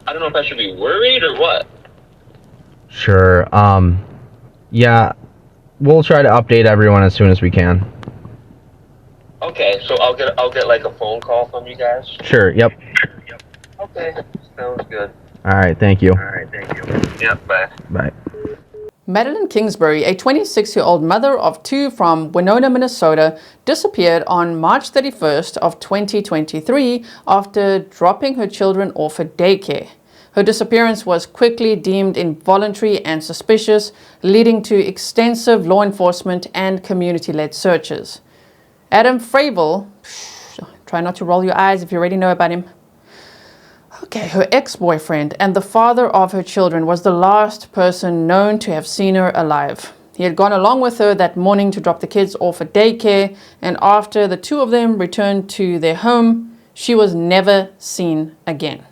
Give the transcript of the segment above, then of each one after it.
I don't know if I should be worried or what. Sure. Yeah, we'll try to update everyone as soon as we can. Okay, so I'll get like a phone call from you guys. Sure. Yep. Okay, sounds good. All right. Thank you. All right, thank you. Yep, bye. Bye. Madeline Kingsbury, a 26-year-old mother of two from Winona, Minnesota, disappeared on March 31st of 2023 after dropping her children off at daycare. Her disappearance was quickly deemed involuntary and suspicious, leading to extensive law enforcement and community-led searches. Adam Fravel, try not to roll your eyes if you already know about him. Okay, her ex-boyfriend and the father of her children was the last person known to have seen her alive. He had gone along with her that morning to drop the kids off at daycare, and after the two of them returned to their home, she was never seen again.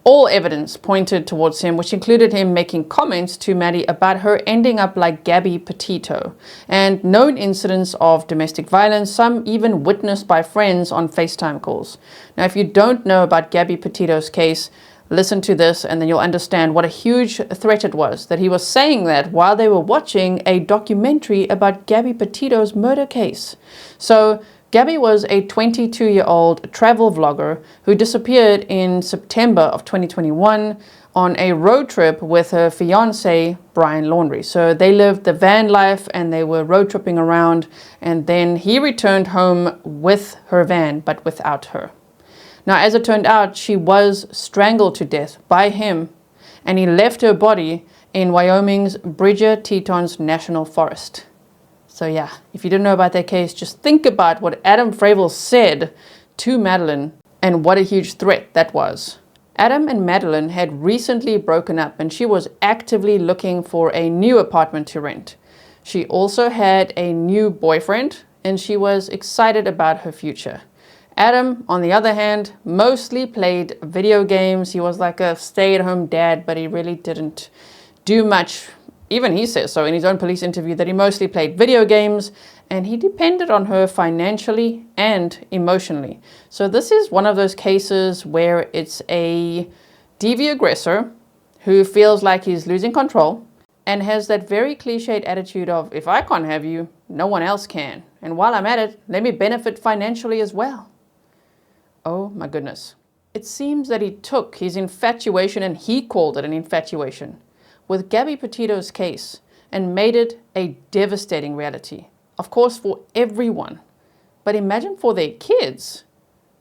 All evidence pointed towards him, which included him making comments to Maddie about her ending up like Gabby Petito, and known incidents of domestic violence, some even witnessed by friends on FaceTime calls. Now, if you don't know about Gabby Petito's case, listen to this and then you'll understand what a huge threat it was that he was saying that while they were watching a documentary about Gabby Petito's murder case. So Gabby was a 22-year-old travel vlogger who disappeared in September of 2021 on a road trip with her fiancé, Brian Laundrie. So they lived the van life and they were road tripping around, and then he returned home with her van, but without her. Now, as it turned out, she was strangled to death by him, and he left her body in Wyoming's Bridger-Tetons National Forest. So yeah, if you didn't know about that case, just think about what Adam Fravel said to Madeline and what a huge threat that was. Adam and Madeline had recently broken up and she was actively looking for a new apartment to rent. She also had a new boyfriend and she was excited about her future. Adam, on the other hand, mostly played video games. He was like a stay-at-home dad, but he really didn't do much. Even he says so in his own police interview that he mostly played video games and he depended on her financially and emotionally. So this is one of those cases where it's a DV aggressor who feels like he's losing control and has that very cliched attitude of, if I can't have you, no one else can. And while I'm at it, let me benefit financially as well. Oh my goodness. It seems that he took his infatuation, and he called it an infatuation, with Gabby Petito's case and made it a devastating reality. Of course, for everyone. But imagine for their kids.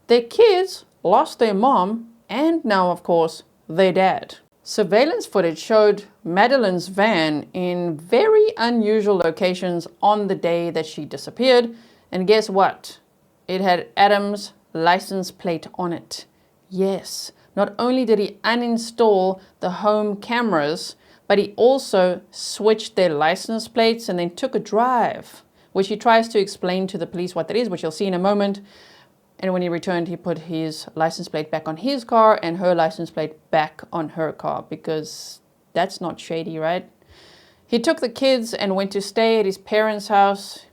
Their kids lost their mom and now, of course, their dad. Surveillance footage showed Madeline's van in very unusual locations on the day that she disappeared. And guess what? It had Adam's license plate on it. Yes, not only did he uninstall the home cameras, but he also switched their license plates and then took a drive, which he tries to explain to the police what that is, which you'll see in a moment. And when he returned, he put his license plate back on his car and her license plate back on her car, because that's not shady, right? He took the kids and went to stay at his parents' house.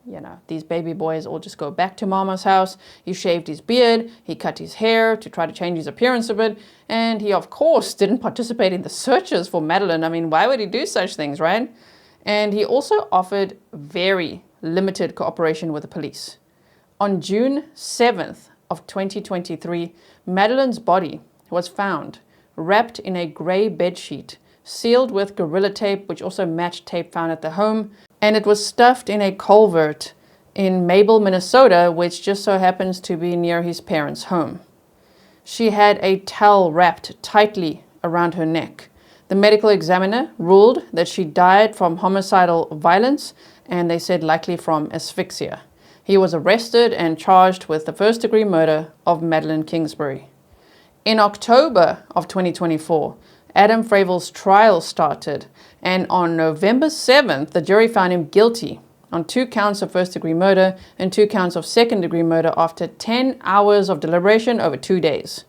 You know, these baby boys all just go back to mama's house. He shaved his beard, he cut his hair to try to change his appearance a bit, and he of course didn't participate in the searches for Madeline. I mean, why would he do such things, right? And he also offered very limited cooperation with the police. On June 7th of 2023, Madeline's body was found wrapped in a gray bedsheet, sealed with Gorilla Tape, which also matched tape found at the home, and it was stuffed in a culvert in Mabel, Minnesota, which just so happens to be near his parents' home. She had a towel wrapped tightly around her neck. The medical examiner ruled that she died from homicidal violence, and they said likely from asphyxia. He was arrested and charged with the first-degree murder of Madeline Kingsbury. In October of 2024, Adam Fravel's trial started, and on November 7th, the jury found him guilty on 2 counts of first-degree murder and 2 counts of second-degree murder after 10 hours of deliberation over 2 days.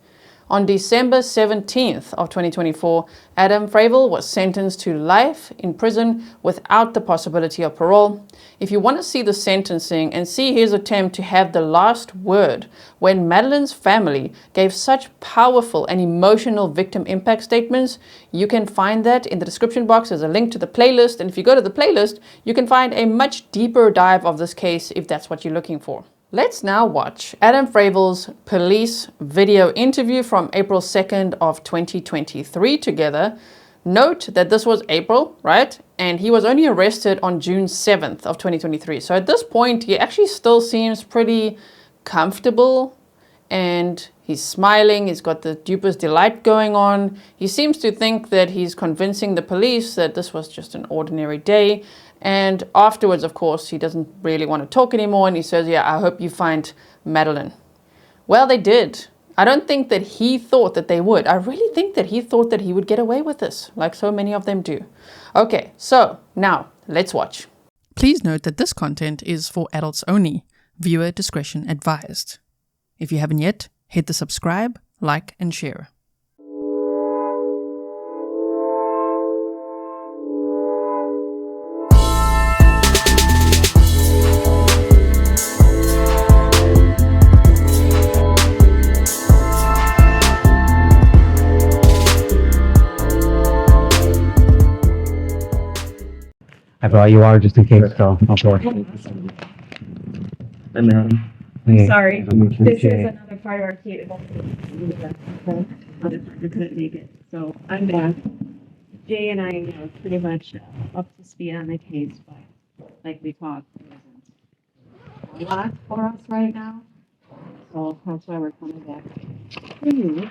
On December 17th of 2024, Adam Fravel was sentenced to life in prison without the possibility of parole. If you want to see the sentencing and see his attempt to have the last word when Madeline's family gave such powerful and emotional victim impact statements, you can find that in the description box. There's a link to the playlist, and if you go to the playlist, you can find a much deeper dive of this case if that's what you're looking for. Let's now watch Adam Fravel's police video interview from April 2nd of 2023 together. Note that this was April, right? And he was only arrested on June 7th of 2023. So at this point, he actually still seems pretty comfortable and he's smiling. He's got the deepest delight going on. He seems to think that he's convincing the police that this was just an ordinary day. And afterwards, of course, he doesn't really want to talk anymore. And he says, yeah, I hope you find Madeline. Well, they did. I don't think that he thought that they would. I really think that he thought that he would get away with this, like so many of them do. Okay, so now let's watch. Please note that this content is for adults only. Viewer discretion advised. If you haven't yet, hit the subscribe, like, and share. I brought you water just in case, so I'll pour. I'm Adam. Okay. Sorry, I'm this Jay. is another part of our case. Other partner couldn't make it, so I'm back. Jay and I are pretty much up to speed on the case, but like we talked, there isn't a lot for us right now. So that's why we're coming back to you.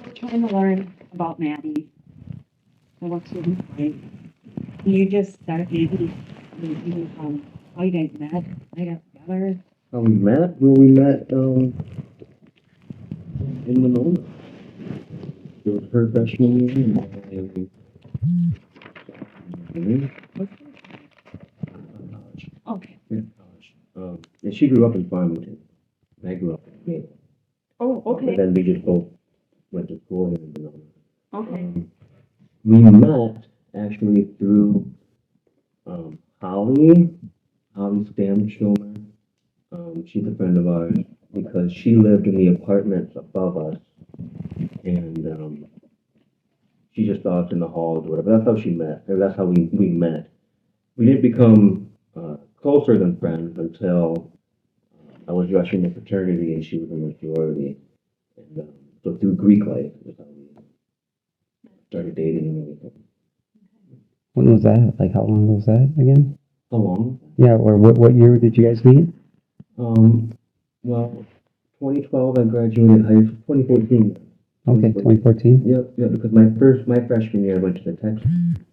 We're trying to learn about Maddie and what's her like. Can you just start maybe how you guys met? I got together. How we met? Well, we met in Winona. It was her freshman year, and college. Okay. Yeah, college. And she grew up in Farmington. And I grew up in Maine. Oh, And okay. then we just both went to school here in Winona. Okay. We met actually through Holly Stamschumer. She's a friend of ours because she lived in the apartments above us, and she just saw us in the halls or whatever. That's how she met, or that's how we met. We didn't become closer than friends until I was rushing the fraternity and she was in the sorority, and so through Greek life was how we started dating and everything. When was that? Like, how long was that again? How long? Yeah, or what year did you guys meet? Well, 2012 I graduated high school. 2014. Okay, 2014. Yep, because my freshman year I went to the Texas, and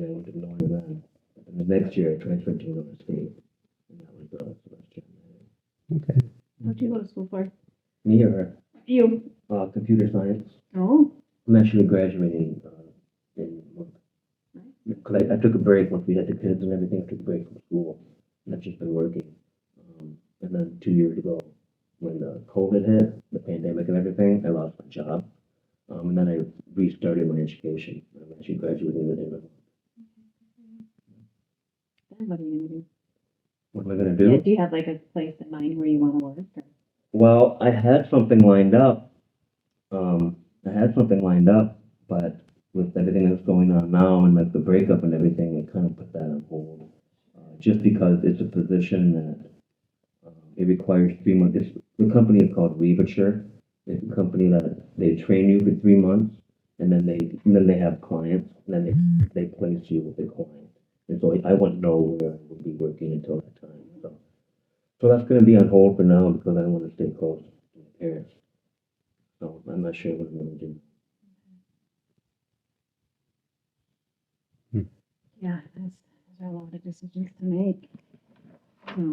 I went to Northern then. And the next year I transferred to Winona State, and that was the last year. Okay. What'd you go to school for? Me or her? You. Computer science. Oh. I'm actually graduating in a month. Because I took a break once we had the kids and everything. I took a break from school, and I've just been working. And then 2 years ago, when COVID hit, the pandemic and everything, I lost my job. And then I restarted my education. I'm actually graduating in April. Then what are you gonna do? What am I gonna do? Yeah, do you have like a place in mind where you want to work? Or? Well, I had something lined up. But with everything that's going on now and like the breakup and everything, I kind of put that on hold. Just because it's a position that it requires 3 months. The company is called Revature. It's a company that they train you for 3 months, and then they have clients, and then they place you with the client. And so I wouldn't know where I would be working until that time. So that's going to be on hold for now because I want to stay close to my parents. So I'm not sure what I'm going to do. Yeah, there's a lot of decisions to make.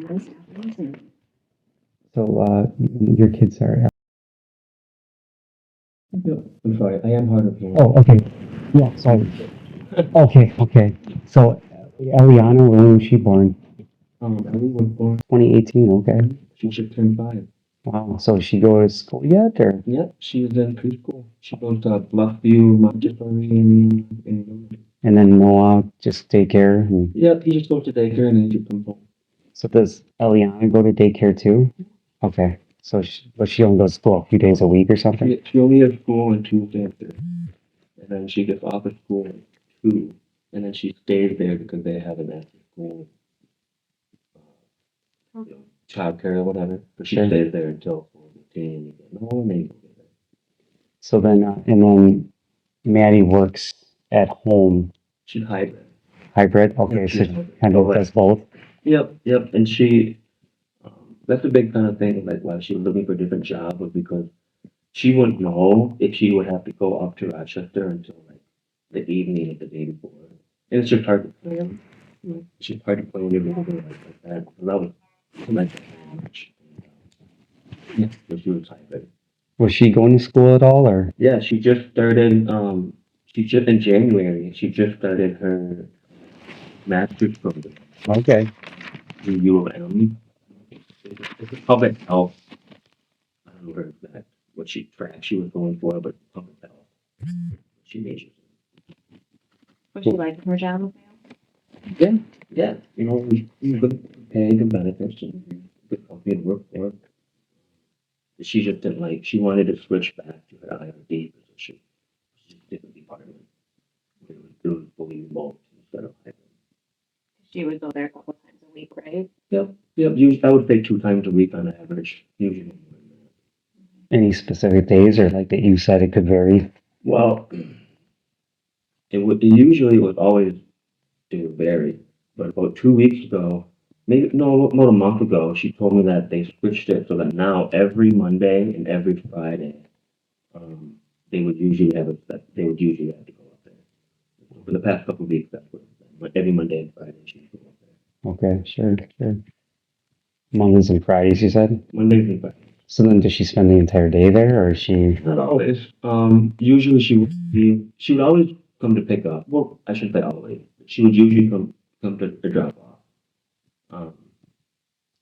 This happens and So, your kids are. Yeah, I'm sorry, I am hard of hearing. Oh, okay. Yeah, sorry. Okay. So, Eliana, when was she born? Ellie was born, 2018. Okay. she should turn 5. Wow. So she go to school yet, or? Yep, she's in preschool. She goes to Bluffview Montessori in And then Noah just daycare. And Yep, he just goes to daycare and then she comes home. so does Eliana go to daycare too? Okay. So, but she only goes to school a few days a week or something? She only has school on Tuesday and Thursday. And then she gets off at school at 2. And then she stays there because they have an after school childcare or whatever. But she Sure. stays there until 4:15 and you get home and then you go get her. So then, and then Maddie works at home, She's hybrid. hybrid. Okay, Yep, so she's she hybrid. kind of does both. Yep. And she, that's a big kind of thing, like why she was looking for a different job was because she wouldn't know if she would have to go up to Rochester until like the evening of the day before. And it's just hard to plan. It's just hard to plan your day like that. And that was like very much. Yeah, so she was hybrid. Was she going to school at all, or? Yeah, she just started, she just in January, she just started her master's program Okay. in UOM. It's a public health. I don't know her exact what she track she was going for, but public health. She majored. Was she like her job? Yeah. You know, good pay, good benefits, and good company to work for. She just didn't like. She wanted to switch back to her IRD position. She just didn't department. It was fully remote instead of hybrid. She would go there a couple times a week, right? Yep. Usually, I would say 2 times a week on average. Usually. Any specific days, or like that you said it could vary? Well, it usually was always it would vary. But about 2 weeks ago, maybe no, about a month ago, she told me that they switched it so that now every Monday and every Friday, um, they would usually have to go up there. For the past couple of weeks, that's what it's been. But every Monday and Friday, she would go up there. Okay, sure. Mondays and Fridays, you said? Mondays and Fridays. So then does she spend the entire day there, or is she? Not always. Usually she would always come to pick up. Well, I shouldn't say always. She would usually come to drop off. Um,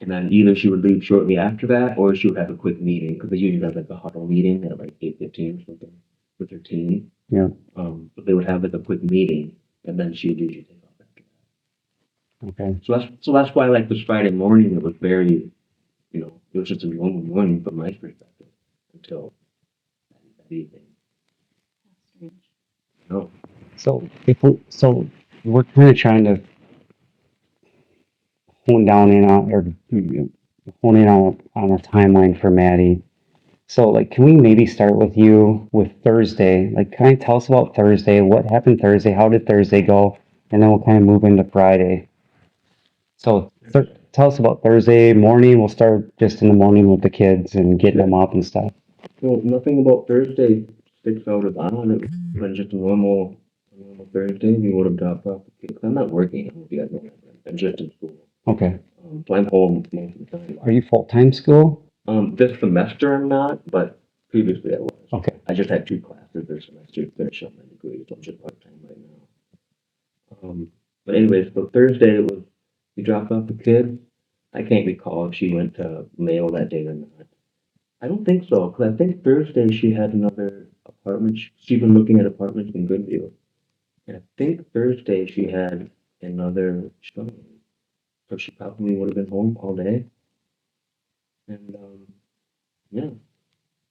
and then either she would leave shortly after that, or she would have a quick meeting because they usually have like a huddle meeting at like 8:15 or something with her team. Yeah. But they would have like a quick meeting, and then she would usually take off after that. Okay. So that's why like this Friday morning it was very, it was just a normal morning from my perspective until that evening. That's strange. No. So we're kind of trying to hone down in on, or hone in on a timeline for Maddie. So like, can we maybe start with you with Thursday? Like, can I tell us about Thursday? What happened Thursday? How did Thursday go? And then we'll kind of move into Friday. So tell us about Thursday morning. We'll start just in the morning with the kids and getting them up and stuff. Well, nothing about Thursday sticks out as odd. It was just a normal Thursday. We would have dropped off the kids. I'm not working. I hope you guys know that. I'm just in school. Okay. So I'm home most of the time. Are you full-time school? This semester I'm not, but previously I was. Okay. I just had 2 classes this semester to finish up my degree, so I'm just part-time right now. But anyways, so Thursday we dropped off the kids. I can't recall if she went to mail that day or not. I don't think so, because I think Thursday she had another apartment. She's been looking at apartments in Goodview. And I think Thursday she had another showing. So she probably would have been home all day. And yeah,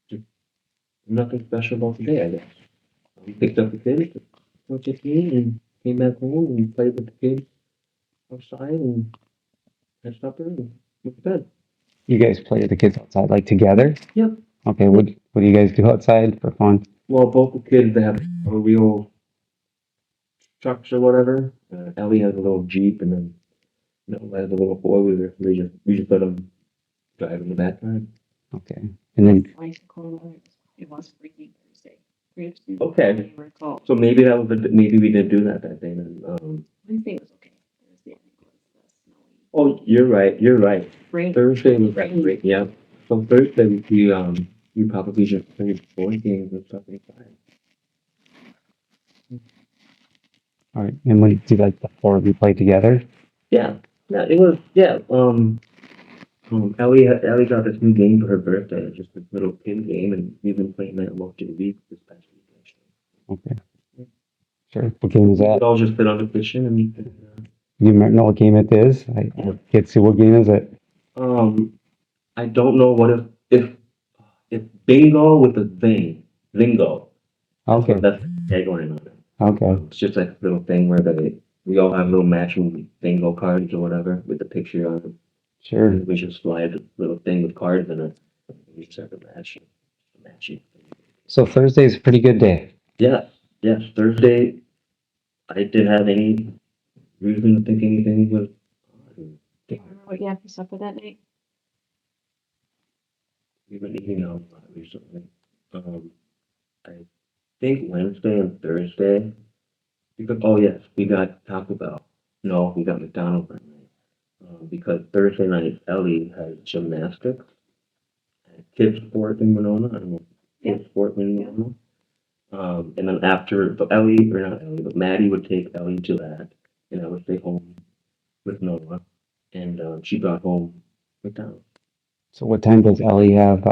just nothing special about the day, I guess. We picked up the kids, went to tea, and came back home and played with the kids outside and had supper and went to bed. You guys play with the kids outside, like together? Yep. Okay. What do you guys do outside for fun? Well, both the kids, they have four-wheel trucks or whatever. Ellie has a little Jeep, and then Noah has a little four-wheeler. We just let them drive in the backyard. Okay. And then Like cold. It was freaking Thursday. Previously, Okay. I don't recall. So maybe maybe we didn't do that day then. Wednesday was okay. Thursday, I think, was the snowy. Oh, you're right. Rain. Thursday was Rain. great. Yeah. So Thursday we probably just played board games and stuff inside. all right. And when do like the four of you play together? Yeah. It was. Yeah. Ellie got this new game for her birthday. It's just a little pin game, and we've been playing that most of the week this past week. Actually, Okay. Sure. What game is it that? all just fit on the cushion, and You might know what game it is? I can't see what game is it. I don't know what if bingo with a bingo. Okay. That's the tagline on it. Okay. It's just like a little thing where we all have little matching bingo cards or whatever with the picture on it. Sure. And we just slide a little thing with cards in it. We just have to match it. So Thursday's a pretty good day. Yes, yes. Thursday, I didn't have any reason to think anything was. Remember what you had for supper that night? We've been eating out a lot recently. I think Wednesday and Thursday. Because yes, we got Taco Bell. No, we got McDonald's that night. Because Thursday night Ellie has gymnastics, and kids sport in Winona. I don't know, kids sport in Winona. And then after, so Ellie, or not Ellie, but Maddie would take Ellie to that, and I would stay home with Noah, and she brought home McDonald's. So what time does Ellie have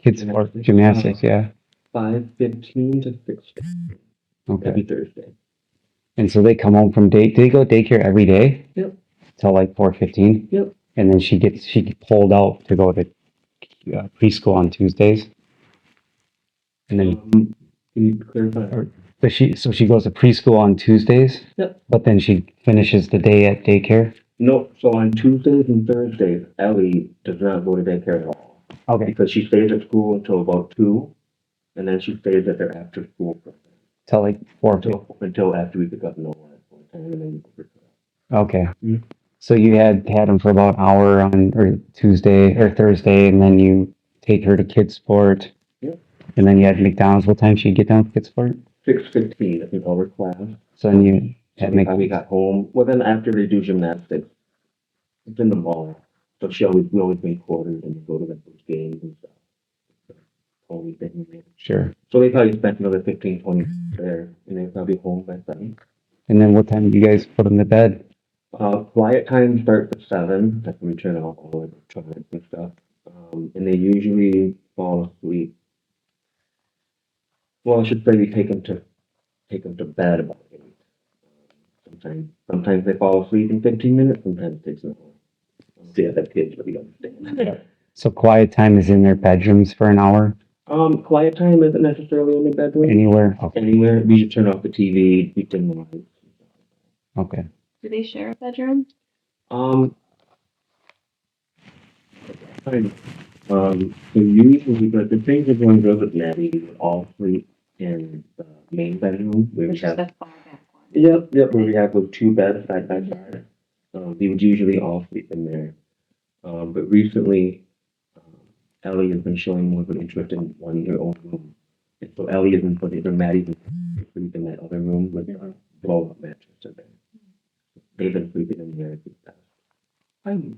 kids sport gymnastics? Yeah. 5:15 to 6 Okay. every Thursday. And so they come home from do they go daycare every day? Yep. Till like 4:15? Yep. And then she gets pulled out to go to preschool on Tuesdays. And then Can you clarify? but she goes to preschool on Tuesdays, Yep. but then she finishes the day at daycare. No, so on Tuesdays and Thursdays, Ellie does not go to daycare at all. Okay. Because she stays at school until about 2, and then she stays at their after school program. Till like 4. Until after we pick up Noah at 4:10, and then we go pick her up. Okay. Mhm. So you had them for about an hour on or Tuesday or Thursday, and then you take her to kids sport. Yep. And then you had McDonald's. What time should you get down to kids sport? 6:15, I think, our class. So then you So had by the time we got home, well then after they do gymnastics, it's in the mall. So we always make quarters and we go to like those games and stuff. Only thing. Sure. So they probably spent another 15, 20 there, and they're probably home by 7. And then what time do you guys put them to bed? Quiet time starts at 7. That's when we turn off all the electronics and stuff. And they usually fall asleep. Well, I should say we take them to bed about 8. Sometimes they fall asleep in 15 minutes. Sometimes it takes an hour. See, I have kids, but we understand. So quiet time is in their bedrooms for an hour? Quiet time isn't necessarily in the bedroom. Anywhere? Okay. Anywhere. We just turn off the TV, we dim the lights. Okay. Do they share a bedroom? Kind of. So usually, but the things are going good with Maddie, we would all sleep in the main bedroom where we Which is have. the far back one. Yep, where we have those 2 beds side by side. We would usually all sleep in there. But recently, Ellie has been showing more of an interest in wanting her own room. And so Ellie has been putting, or Maddie's been sleeping in that other room with a blow-up mattress in there. They've been sleeping in there for the past, month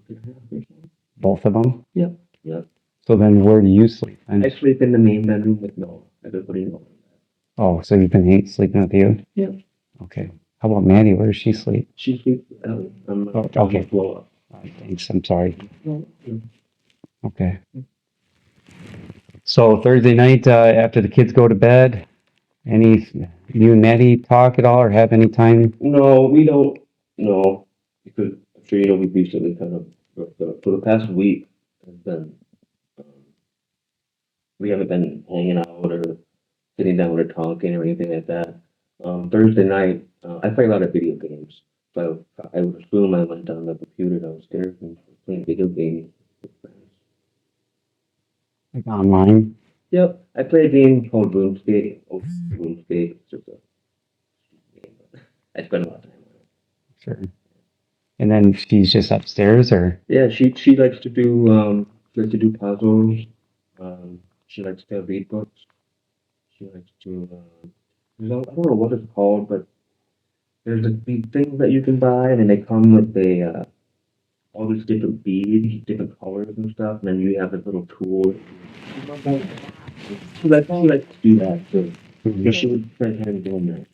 and a half or so. Both of them? Yep, yep. So then where do you sleep? I sleep in the main bedroom with Noah. Everybody knows that. Oh, so you've been sleeping with you? Yeah. Okay. How about Maddie? Where does she sleep? She sleeps with Ellie. I'm Oh, okay. blow-up. Thanks. I'm sorry. No, Okay. So Thursday night, after the kids go to bed, you and Maddie talk at all or have any time? No, we don't. No, because I'm sure you know we recently kind of for the past week has been um, we haven't been hanging out or sitting down or talking or anything like that. Thursday night, I play a lot of video games, so I would assume I went down the computer downstairs and playing video games with friends. Like online? Yep, I play a game called RuneScape. Oh, RuneScape. It's just a game, but I spend a lot of time on it. Sure. And then she's just upstairs or? Yeah, she likes to do puzzles. She likes to read books. She likes to I don't know what it's called, but there's these things that you can buy, and then they come with all these different beads, different colors and stuff, and then you have this little tool. She likes to do that too. So she would spend time doing that.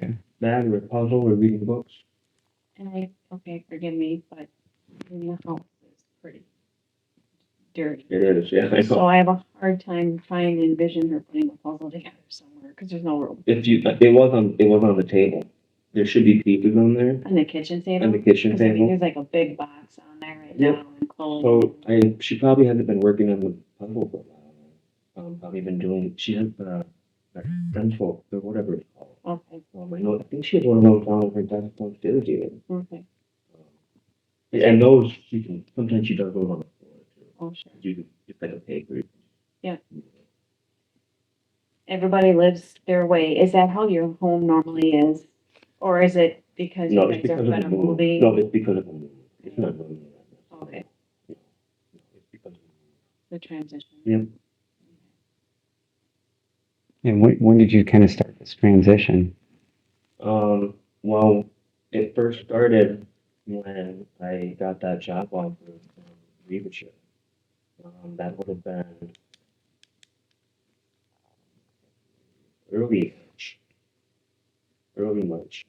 Okay. That or a puzzle or reading books. And okay, forgive me, but in the house is pretty dirty. It is, yeah, I So know. I have a hard time trying to envision her putting a puzzle together somewhere, cause there's no room. It was on the table. There should be pieces on there, On the kitchen table? on the kitchen 'Cause I mean, table. there's like a big box on there right Yep. now and clothes. So she probably hasn't been working on the puzzle for a while. Probably been doing, she has, like stencil or whatever it's called. Okay, I think she has one of those on her desk downstairs even. okay, And those, sometimes she does those on the floor too. oh, sure. It's like a paper. Everybody lives their way. Is that how your home normally is? Or is it because No, you it's guys are because of kind the of move. moving? No, it's because of the move. It's not moving. Okay, It's because of the transition. Yep. And when did you kind of start this transition? Well, it first started when I got that job offer from Leadership. That would have been early March. Early March.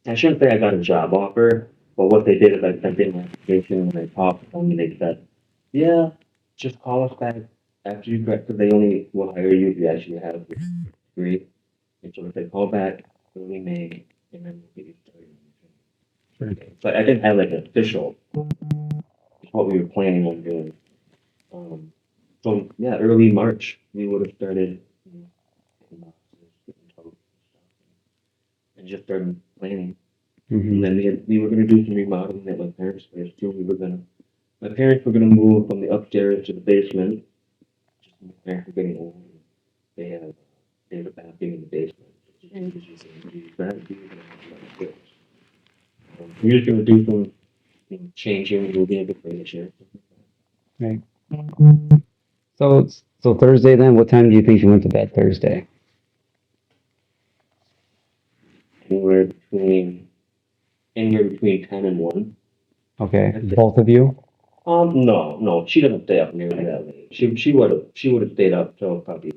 I shouldn't say I got a job offer, but what they did is I sent in my application and I talked to them and they said, yeah, just call us back after you graduate, because they only will hire you if you actually have your degree. And so if they call back early May, and then we'll get you started. But I didn't have like an official, it's what we were planning on doing. So yeah, early March, we would have started, getting boxes, getting totes and stuff, and just started planning. Mm-hmm. And then we were gonna do some remodeling at my parents' place too. My parents were gonna move from the upstairs to the basement. Just my parents were getting old. They have a bathroom in the basement. We're just gonna do some changing, moving of the furniture. Right. So Thursday then, what time do you think you went to bed Thursday? Anywhere between 10 and 1. Okay, both of you? No, she doesn't stay up nearly that late. She would have stayed up till probably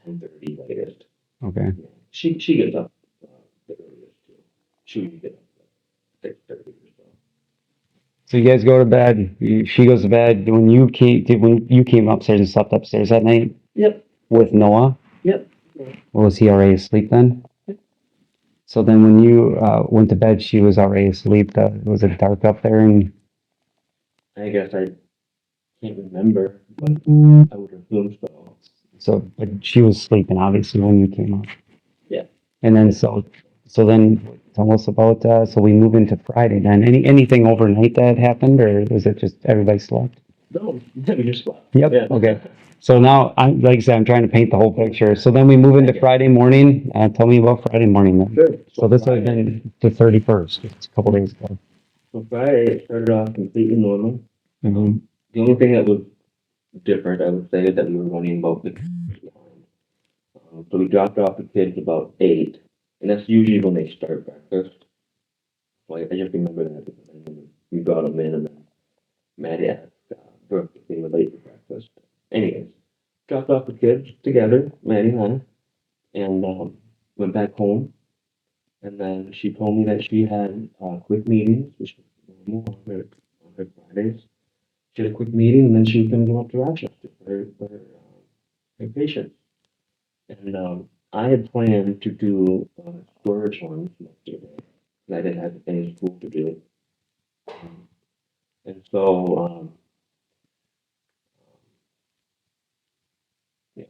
10:30 latest. Okay. Yeah. She gets up the earliest too. She would get up at 6:30 or so. So you guys go to bed. She goes to bed. When you came upstairs and slept upstairs that night Yep. with Noah, Yep. or was he already asleep then? So then when you went to bed, she was already asleep. Was it dark up there? And I guess I can't remember, but I would assume so. but she was sleeping obviously when you came up. Yeah. And then so then tell us about so we move into Friday then. Anything overnight that happened, or was it just everybody slept? No, we just slept. Yep. Yeah. Okay. So now I'm like I said, I'm trying to paint the whole picture. So then we move into Friday morning. Tell me about Friday morning then. Sure. So this has been the 31st. It's a couple days ago. So Friday it started off completely normal. Mm-hmm. The only thing that was different, I would say, is that we were running about 15 minutes behind. So we dropped off the kids about 8, and that's usually when they start breakfast. So I just remember that because then we brought them in, and then Maddie asked Brooke if they were late for breakfast. Anyways, dropped off the kids together, Maddie and I, and went back home. And then she told me that she had quick meetings, which was normal on her Fridays. She had a quick meeting, and then she was going to go up to Rochester her patient. And I had planned to do storage ones yesterday, and I didn't have any school to do. And so, yeah,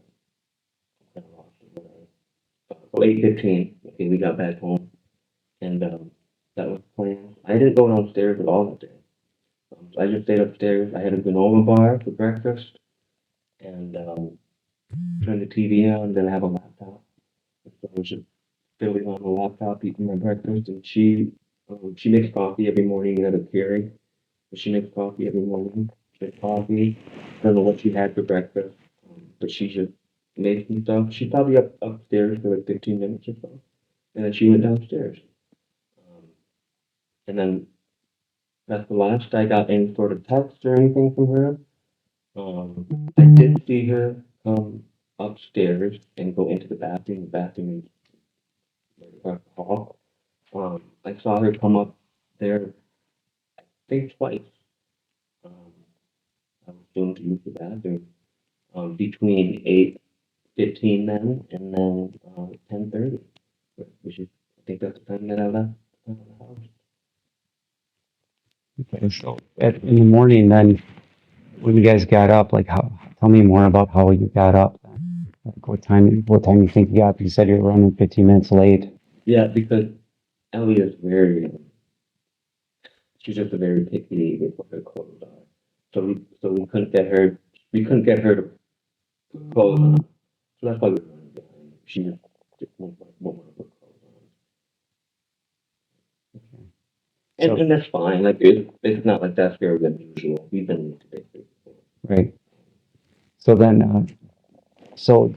kind of lost it, so 8:15, okay, we got back home, and that was planned. I didn't go downstairs at all that day. So I just stayed upstairs. I had a granola bar for breakfast, and turned the TV on. Then I have a laptop. So I was just filling on the laptop, eating my breakfast, and she makes coffee every morning at a Keurig. She makes coffee every morning. She makes coffee. I don't know what she had for breakfast, but she just made some stuff. She's probably upstairs for like 15 minutes or so, and then she went downstairs. And then that's the last I got any sort of text or anything from her. I did see her come upstairs and go into the bathroom. The bathroom is right across the hall. I saw her come up there, I think twice. Um, I was soon to use the bathroom, between 8:15 then and then, 10:30, which is, I think that's the time that I left the house. Okay, so in the morning, then when you guys got up, like tell me more about how you got up. Like what time you think you got up? You said you were running 15 minutes late. Yeah, because Ellie is very, she's just a very picky with what her clothes are. So we couldn't get her to put clothes on. So that's why we were running behind. She just won't want to put clothes on. So, And that's fine. Like it's not like that's very unusual. We've been to daycare before. right. So then, so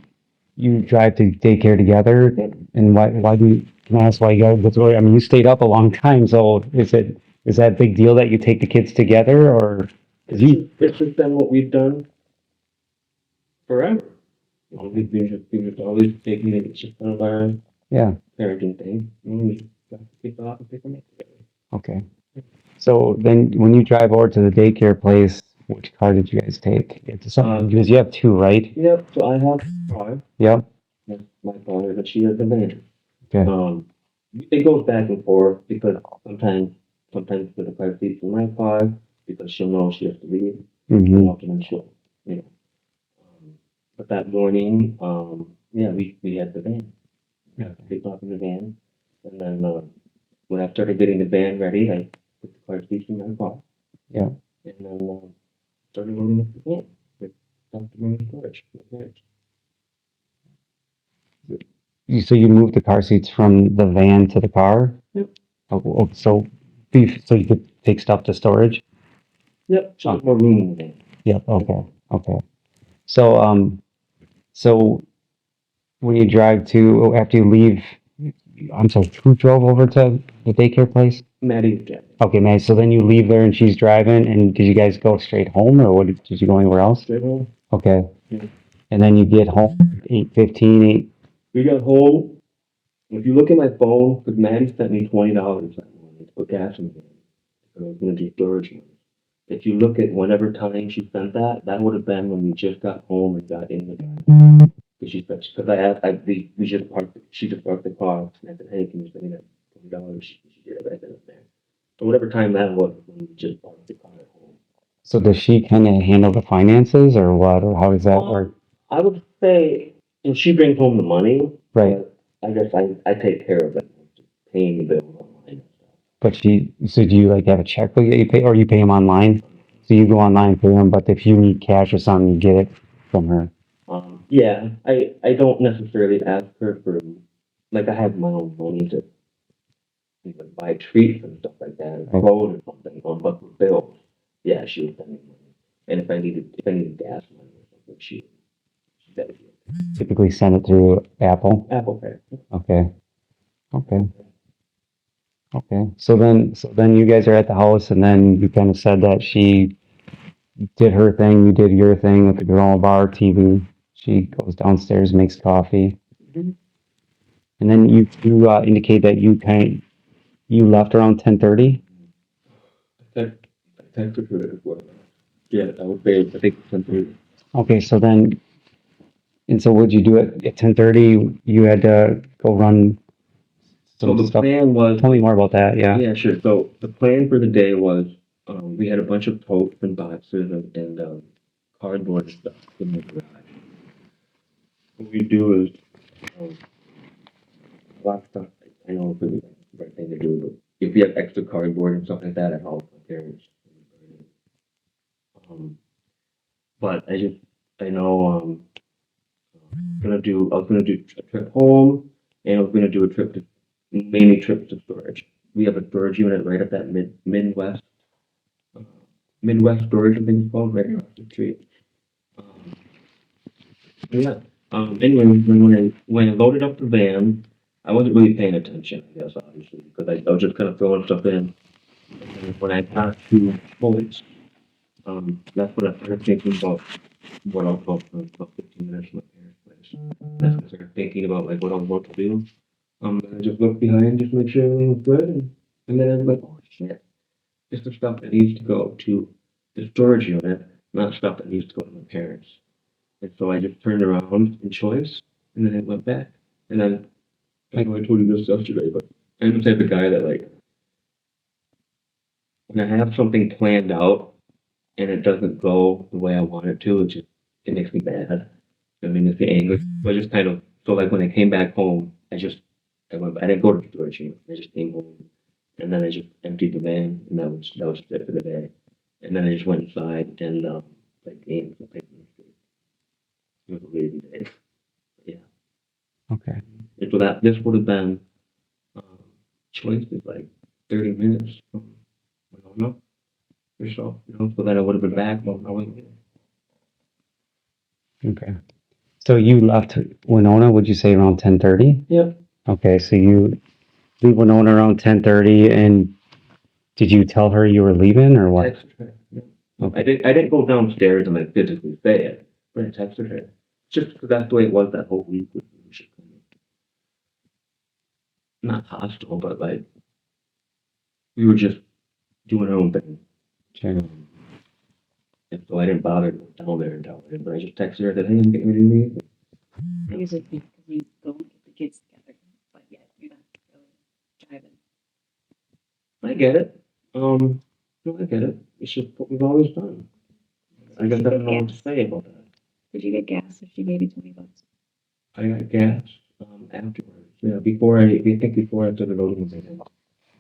you drive to daycare together, and why do you, can I ask why you guys, that's why, I mean, you stayed up a long time, so is that a big deal that you take the kids together, or? 'Cause It's just been what we've done forever. You know, we just always taking it. It's just kind of our Yeah, parenting thing. You know, we just got to pick off and pick them up together. okay. So then, when you drive over to the daycare place, which car did you guys take? Because you have two, right? Yep. So I have a car. Yep, That's my father, but she has the van. okay, It goes back and forth because sometimes put the car seats in my car because she'll know she has to leave. mm-hmm, Often she'll, you know. But that morning, yeah, we had the van. Yeah. Picked off in the van, and then when I started getting the van ready, I put the car seats in my car. Yeah. And then started loading up the van with customer storage. So you moved the car seats from the van to the car? Yep. Oh, so, so you could take stuff to storage? Yep. So there's more room in the van. Yep, okay, okay. So, so when you drive to, after you leave, I'm sorry, who drove over to the daycare place? Maddie and Jack. Okay, man, so then you leave there and she's driving, and did you guys go straight home, or did you go anywhere else? Straight home. Okay. Yeah. And then you get home 8:15. We got home. If you look at my phone, because Maddie sent me $20 that morning to put gas in the van. Because I was going to do storage money. If you look at whatever time she sent that, that would have been when we just got home and got in the van. Because I asked, we just parked, she just parked the car, and I said, hey, can you send me that $20? She did it right then and there. So whatever time that was when we just parked the car at home. So does she kind of handle the finances, or what, or how does that work? I would say, if she brings home the money, Right. but I guess I take care of it, paying the bills online and stuff. But so do you like have a checkbook that you pay, or you pay them online? So you go online and pay them, but if you need cash or something, you get it from her. Yeah, I don't necessarily ask her for, like, I have my own money to buy treats and stuff like that, or clothes or something, but for bills, yeah, she would send me money. And if I needed gas money or something, she said it. Typically send it through Apple. Apple Pay. Okay. Okay. Okay. So then you guys are at the house, and then you kind of said that she did her thing, you did your thing with the granola bar, TV. She goes downstairs, makes coffee. Mhm. And then you indicate that you left around 10:30. I texted her as well. Yeah, I would pay, I think, something. Okay, so then, and so what'd you do at 10:30? You had to go run So some the stuff. plan was, Tell me more about that. Yeah. yeah, sure. So the plan for the day was, we had a bunch of totes and boxes and cardboard and stuff in the garage. What we do is, a lot of stuff, I know it's really the right thing to do, but if we have extra cardboard and stuff like that, I help my parents. But I know, I was gonna do a trip home, and I was gonna do a trip to, mainly trips to storage. We have a storage unit right at that uh, Midwest storage, I think it's called, right across the street. Um, yeah. Anyway, when I loaded up the van, I wasn't really paying attention, I guess, obviously, because I was just kind of throwing stuff in. And then when I got to Bullets, that's when I started thinking about what I was about 15 minutes from my parents' place. That's when I started thinking about like what I was about to do. And I just looked behind just to make sure everything was good, and then I was like, oh shit. It's the stuff that needs to go to the storage unit, not stuff that needs to go to my parents. And so I just turned around in choice, and then I went back. And then, I know I told you this yesterday, but I'm the type of guy that, like, when I have something planned out and it doesn't go the way I want it to, it makes me mad. I mean, it's the anger. So I just kind of, so like when I came back home, I didn't go to the storage unit. I just came home, and then I just emptied the van, and that was it for the day. And then I just went inside and played games and played music. It was a lazy day. Yeah. Okay. And so this would have been choice is like 30 minutes from Winona or so, so that I would have been back. Well, I wasn't there. Okay. So you left Winona, would you say around 10:30? Yep. Okay, so you leave Winona around 10:30, and did you tell her you were leaving or what? Texted her. Yep. I didn't go downstairs and like physically say it, but I texted her. Just because that's the way it was that whole week. Not hostile, but like we were just doing our own thing. Sure. And so I didn't bother to go down there and tell her, but I just texted her that, hey, I'm getting ready to leave. I usually think because you go and get the kids together, but yet you're not really driving. I get it. No, I get it. It's just what we've always done. I guess I don't know what to say about that. Did you get gas if she gave you $20? I got gas afterwards. Yeah, before I took the road in.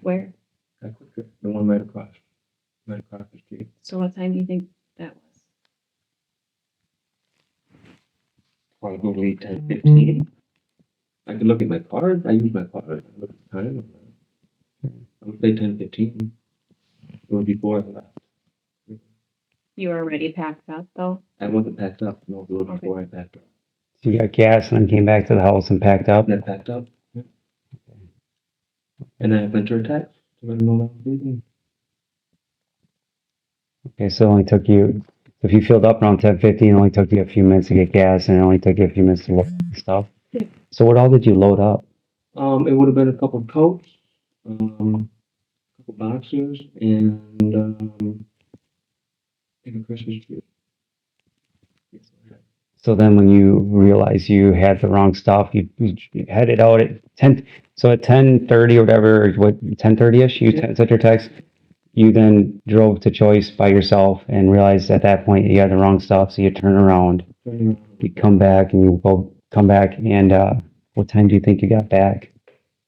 Where? The one right across the street. So what time do you think that was? Probably 10:15. I could look at my card. I use my card. I look at the time. I would say 10:15. It was before I left. You were already packed up though? I wasn't packed up. No, it was before I packed up. So you got gas and then came back to the house and packed up? And I packed up. Yeah. And then I sent her a text to let her know that I was leaving. Okay, so it only took you, if you filled up around 10:50, it only took you a few minutes to get gas, and it only took you a few minutes to load stuff. Yeah. So what all did you load up? It would have been a couple of coats, a couple boxes, and I think a Christmas tree. So then when you realized you had the wrong stuff, you headed out at 10, so at 10:30 or whatever, what, 10:30ish, you sent your text, you then drove to Choice by yourself and realized at that point you had the wrong stuff, so you turn around, you come back, and you come back, and what time do you think you got back?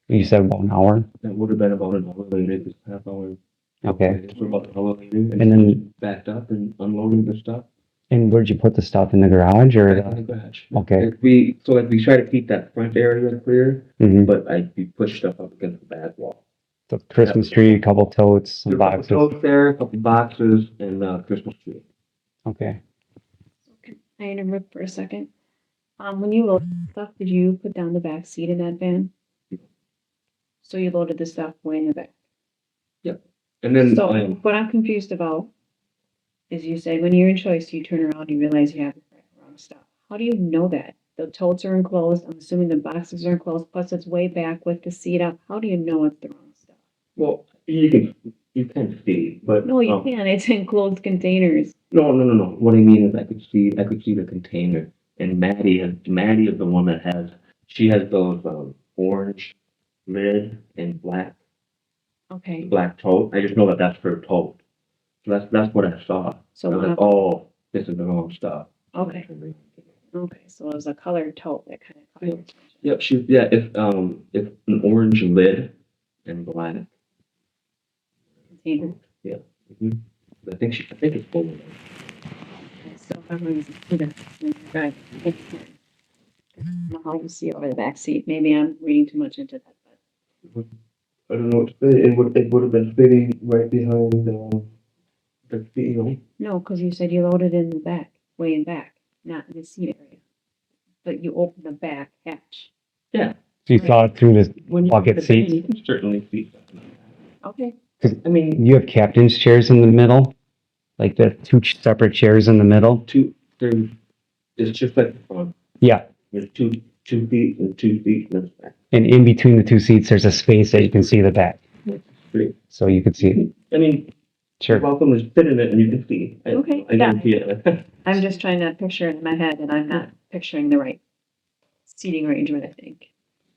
You said about an hour? That would have been about an hour later, just half hour. Okay. So about an hour later, And then, backed up and unloaded the stuff. and where'd you put the stuff, in the garage or? Back in the garage. Okay. We try to keep that front area clear, Mhm. but we push stuff up against the back wall. So Christmas tree, a couple totes, some boxes. Totes there, a couple boxes, and Christmas tree. Okay. Can I interrupt for a second? When you loaded stuff, did you put down the back seat in that van? So you loaded the stuff way in the back. And then So what I'm confused about is you said when you're in Choice, you turn around, you realize you have the wrong stuff. How do you know that? The totes are enclosed. I'm assuming the boxes are enclosed. Plus, it's way back with the seat up. How do you know it's the wrong stuff? well, you can see, but No, you can't. It's enclosed containers. No. What I mean is I could see the container, and Maddie is the one that she has those orange lid and black Okay. tote. I just know that that's her tote. So that's what I saw. So I was like, oh, this is the wrong stuff. okay. Okay. So it was a colored tote that kind of caught your attention. Yep, it's an orange lid and black. Container. Yeah. Mhm. I think it's full of them. So if everyone's driving, I don't know how you see over the back seat. Maybe I'm reading too much into that, but I don't know what to say. It would have been sitting right behind the field. no, because you said you loaded in the back, way in back, not in the seat area. But you opened the back hatch. Yeah. So you saw it through the When you bucket put the seats? bin You can certainly see that. Okay. I mean, You have captain's chairs in the middle? Like the two separate chairs in the middle? it's just like the front. Yeah. There's two feet and 2 feet in the back. And in between the two seats, there's a space that you can see the back. great. so you could see. I mean, you're Sure. welcome to sit in it and you can see. Okay, I yeah. guarantee it. I'm just trying to picture it in my head and I'm not picturing the right seating arrangement, I think.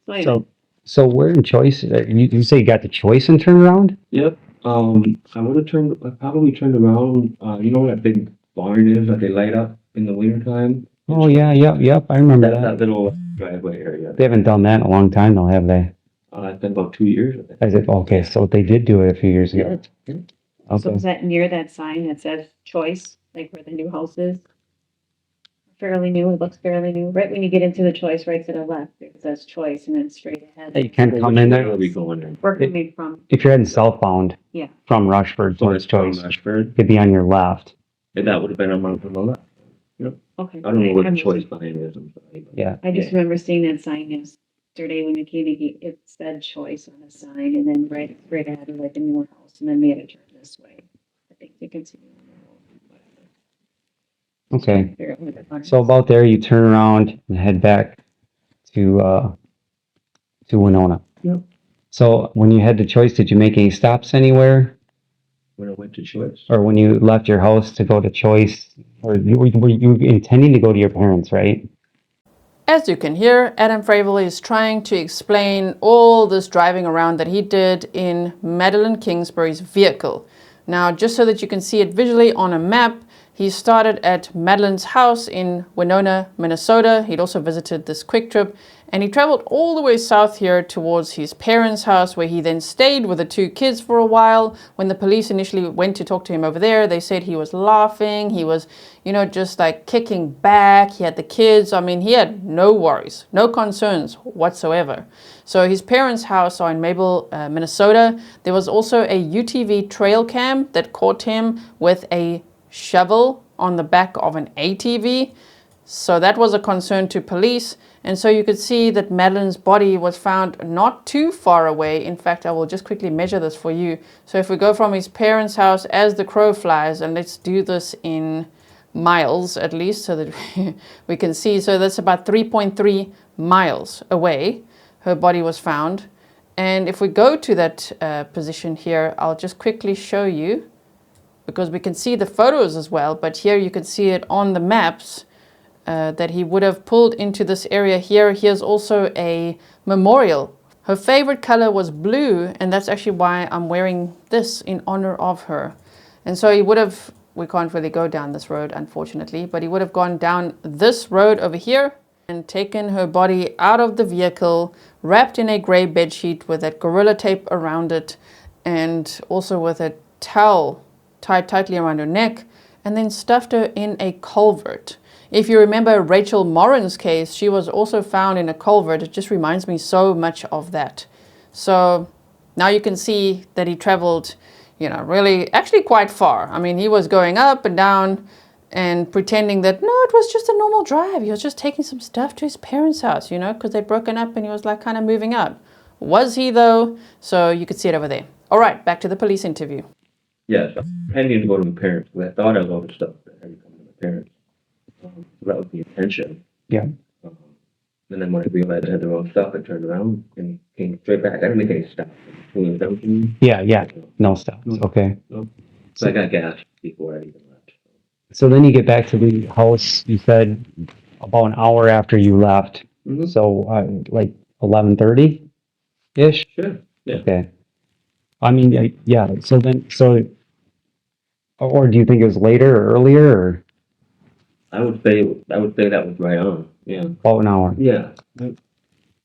So anyway, So where in Choice, you say you got the Choice and turnaround? Yep. I probably turned around, you know where that big barn is that they light up in the wintertime? Oh, yeah, yep, I remember That that. little driveway area. They haven't done that in a long time though, have they? It's been about 2 years, I think. Is it, okay, so they did do it a few years ago. so Okay. is that near that sign that says choice, like where the new house is? Fairly new, it looks fairly new. Right when you get into the choice, right to the left, it says choice and then straight ahead. You can come in Where there are we going in? We're coming from, if you're heading southbound. Yeah. From Rushford So towards it's from Choice. Rushford, It'd be on your left. and that would have been on the left. okay. I don't know what I'm the just- choice behind is, I'm sorry. but- Yeah. I just remember seeing that sign yesterday when we came in, it said choice on the sign and then right ahead of like the newer house and then we had to turn this way. I think you can see. Okay. Figure out where the barn So is. about there, you turn around and head back to Winona. Yep. So when you head to Choice, did you make any stops anywhere? When I went to choice. Or when you left your house to go to Choice? Or were you intending to go to your parents, right? As you can hear, Adam Fravel is trying to explain all this driving around that he did in Madeline Kingsbury's vehicle. Now, just so that you can see it visually on a map, he started at Madeline's house in Winona, Minnesota. He'd also visited this quick trip, and he traveled all the way south here towards his parents' house, where he then stayed with the two kids for a while. When the police initially went to talk to him over there, they said he was laughing. He was, just like kicking back. He had the kids. I mean, he had no worries, no concerns whatsoever. So his parents' house are in Mabel, Minnesota. There was also a UTV trail cam that caught him with a shovel on the back of an ATV. So that was a concern to police. And so you could see that Madeline's body was found not too far away. In fact, I will just quickly measure this for you. So if we go from his parents' house as the crow flies, and let's do this in miles at least so that we can see. So that's about 3.3 miles away. Her body was found. And if we go to that position here, I'll just quickly show you, because we can see the photos as well, but here you can see it on the maps that he would have pulled into this area here. Here's also a memorial. Her favorite color was blue, and that's actually why I'm wearing this in honor of her. And so he would have, we can't really go down this road, unfortunately, but he would have gone down this road over here and taken her body out of the vehicle, wrapped in a gray bedsheet with that gorilla tape around it, and also with a towel tied tightly around her neck, and then stuffed her in a culvert. If you remember Rachel Morin's case, she was also found in a culvert. It just reminds me so much of that. So now you can see that he traveled, really actually quite far. I mean, he was going up and down and pretending that, no, it was just a normal drive. He was just taking some stuff to his parents' house, because they'd broken up and he was like kind of moving out. Was he though? So you could see it over there. All right, back to the police interview. Yes, I'm intending to go to my parents, because I thought I was all the stuff that had to come to my parents. So that was the intention. Yeah. And then when I realized I had the wrong stuff, I turned around and came straight back. I didn't make any stops. Yeah. No stops. Okay. So I got gas before I even left. So then you get back to the house, you said about an hour after you left. Mhm. So like 11:30-ish? Sure. Yeah. Okay. I mean, yeah. Or do you think it was later or earlier or I would say that was right on. Yeah. about an hour? Yeah.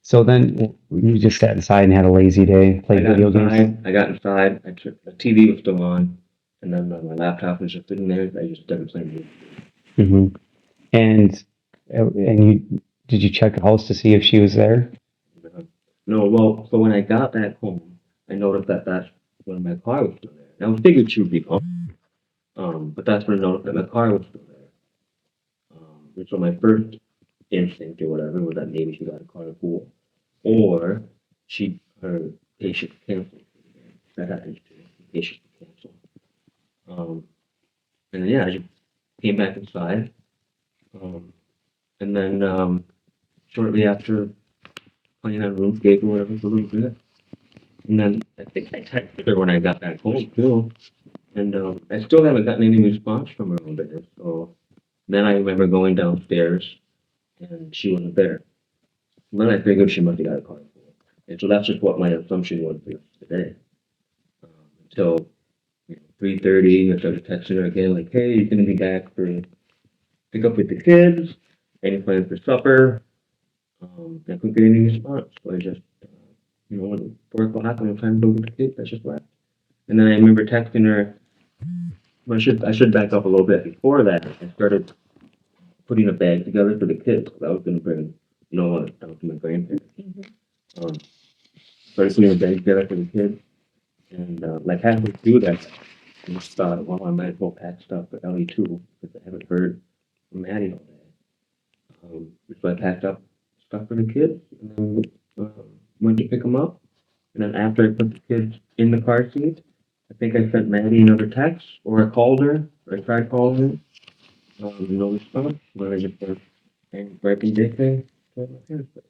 So then you just sat inside and had a lazy day, played video games? I got inside. The TV was still on, and then my laptop was just sitting there. I just started playing music. Mm-hmm. And did you check the house to see if she was there? No, well, so when I got back home, I noticed that's when my car was still there. And I figured she would be home. But that's when I noticed that my car was still there. And so my first instinct or whatever was that maybe she got a car pool, or her patient canceled. That happens too. Patient canceled. And then yeah, I just came back inside. And then shortly after playing on RuneScape or whatever for a little bit, and then I think I texted her when I got back home too. And I still haven't gotten any response from her on this. So then I remember going downstairs and she wasn't there. Then I figured she must have got a car. And so that's just what my assumption was for today. Until 3:30, I started texting her again, like, hey, you're gonna be back for pick up with the kids. Any plans for supper? I couldn't get any response. So I just, at 4 o'clock when I'm trying to go with the kids, I just left. And then I remember texting her. Well, I should back up a little bit. Before that, I started putting a bag together for the kids. 'Cause I was gonna bring Noah down to my grandparents. Um, started putting a bag together for the kids, and like halfway through that, I just thought, well, I might as well pack stuff for Ellie too, because I haven't heard from Maddie all day. So I packed up stuff for the kids, and then went to pick them up. And then after I put the kids in the car seat, I think I sent Maddie another text, or I called her, or I tried calling her. No response. But I just went right in daycare to my parents' place.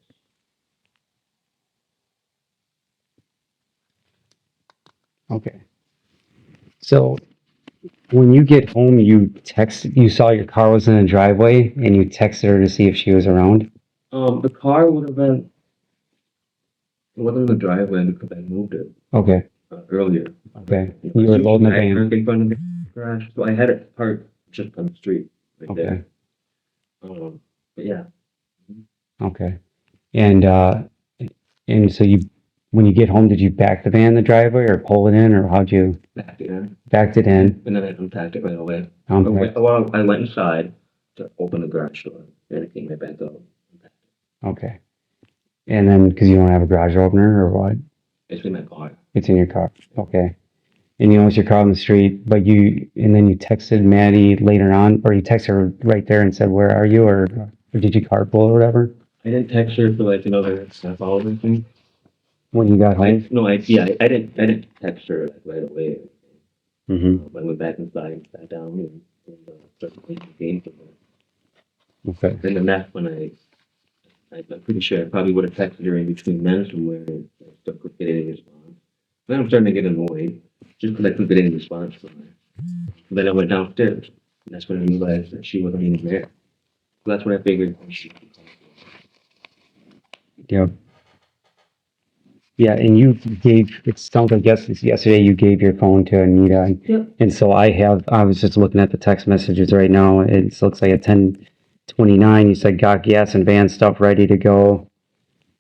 Okay. So when you get home, you saw your car was in the driveway and you texted her to see if she was around? The car would have been, it wasn't in the driveway because I moved it Okay, earlier. okay. You were loading the van. Parked in front of the garage, so I had it parked just on the street right Okay, there. But yeah, okay. And so when you get home, did you back the van in the driveway or pull it in, or how'd you backed it in, backed it in? and then I unpacked it right away. Unpacked. Well, I went inside to open the garage door, and it came right back up. Okay. And then, because you don't have a garage opener or what? It's in my car. It's in your car. Okay. And you notice your car on the street, and then you texted Maddie later on, or you texted her right there and said, where are you? Or did you carpool or whatever I didn't text her for like another half hour or something. when you got home? I didn't text her like right away. Mm-hmm. I went back inside and sat down and started playing the game for her. Okay. And then that's when I'm pretty sure I probably would have texted her in between then somewhere and I still couldn't get any response. Then I'm starting to get annoyed just because I couldn't get any response from her. And then I went downstairs and that's when I realized that she wasn't even there. So that's when I figured she. Yep. Yeah, and it sounds like yesterday you gave your phone to Anita. Yep. And so I was just looking at the text messages right now. It looks like at 10:29, you said got gas and van stuff ready to go.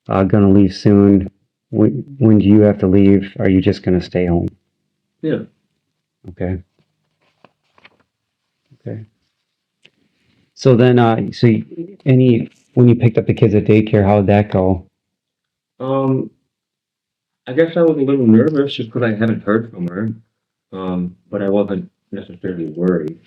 Gonna leave soon. When do you have to leave? Are you just gonna stay home? Yeah. Okay. Okay. So then, when you picked up the kids at daycare, how did that go? I guess I was a little nervous just because I haven't heard from her. But I wasn't necessarily worried.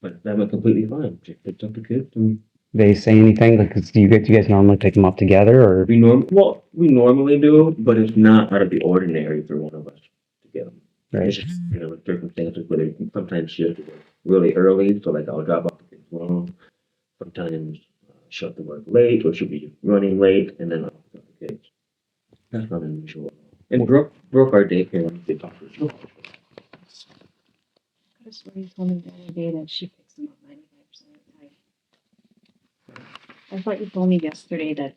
But that went completely fine. She picked up the kids and They say anything? Like, 'cause do you guys normally pick them up together, or? we normally do, but it's not out of the ordinary for one of us to get them. Right. It's just, circumstances where sometimes she has to work really early, so like I'll drop off the kids wrong. Sometimes she'll have to work late, or she'll be running late, and then I'll pick up the kids. That's not unusual. And Brooke our daycare, when they talk to her. I just you told me the other day that she picks them up 95% of the time. I thought you told me yesterday that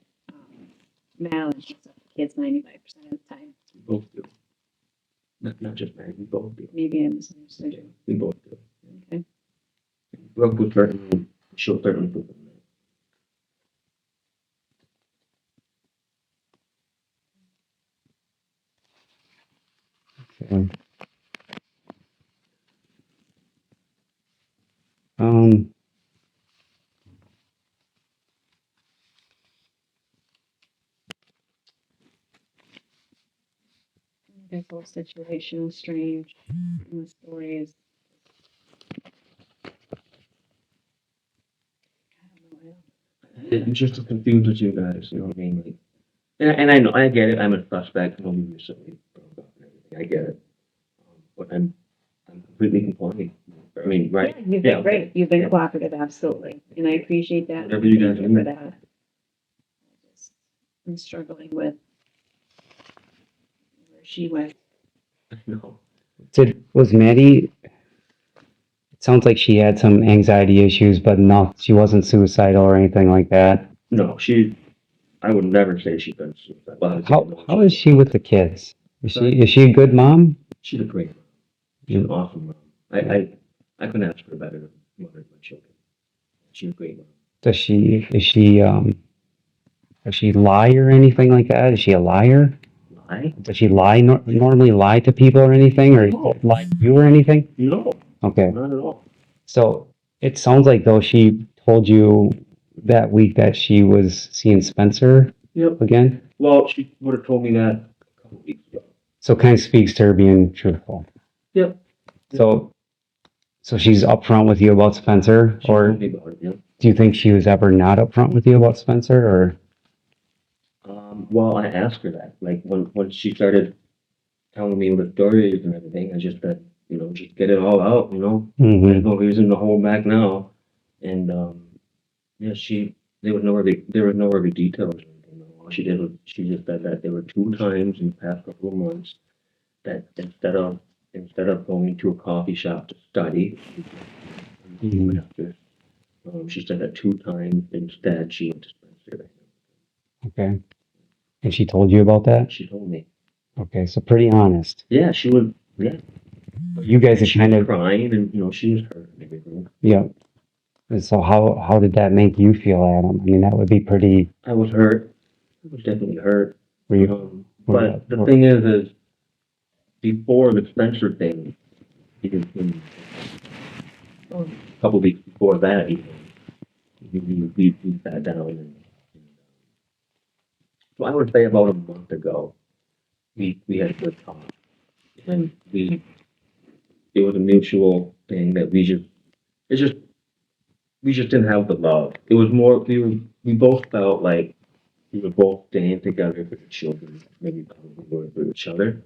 Madeline picks up the kids 95% of the time. We both do. Not just Mary, we both do. Maybe I misunderstood you. We both do. Okay. Brooke she'll certainly put them Okay. Um, This whole situation was strange. And the stories. I'm just as confused as you guys, you know what I mean? Like, and I know, I get it, I'm a suspect, we recently broke up and everything, I get it. But I'm completely complying. I mean, right? Yeah, you've been Yeah. great. You've been Yeah. cooperative, absolutely. And I appreciate that. Whatever you guys Thank do. for that. I'm struggling with she went. No, Was Maddie, it sounds like she had some anxiety issues, but no, she wasn't suicidal or anything like that. no, I would never say she's been suicidal. Well, I would say no, How is she with the kids? Sorry? Is she a good mom? She's a great mom. She's an awesome mom. I couldn't ask for a better mother of my children. She's a great mom. Does she lie or anything like that? Is she a liar? Lie? Does she normally lie to people or anything, or No. lie to you or anything? No, Okay. not at all. So it sounds like though she told you that week that she was seeing Spencer Yep. again. Well, she would have told me that a couple weeks ago. So kind of speaks to her being truthful. Yep. So she's upfront with you about Spencer, She or told me about it, yeah. do you think she was ever not upfront with you about Spencer, or? Well, I asked her that. Like when she started telling me the stories and everything, I just said, just get it all out, Mhm. There's no reason to hold back now. And yeah, there was no other details or anything. All she did was she just said that there were 2 times in the past couple of months that instead of going to a coffee shop to study, Mhm. she said that 2 times instead she went to Spencer. Okay. And she told you about that? She told me. Okay, so pretty honest. Yeah, she was. Yeah, You guys are she kind was of, crying, and she was hurt and everything. yeah. And so how did that make you feel, Adam? I mean, that would be pretty. I was hurt. I was definitely hurt. Were you? But the thing is before the Spencer thing, even a couple weeks before that, even we sat down and so I would say about a month ago, we had a good talk, and it was a mutual thing that we just didn't have the love. It was more we both felt like we were both staying together for the children, maybe probably were for each other.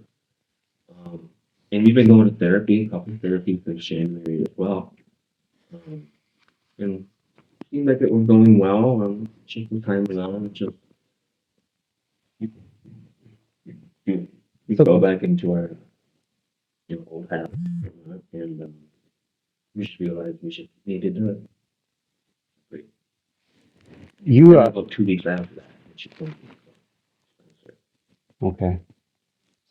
And we've been going to therapy, couple therapy since January as well. And it seemed like it was going well. Just the time went on, it just we go back into our old habits, and we just realized we just needed to. You About 2 weeks after that, she told me. okay.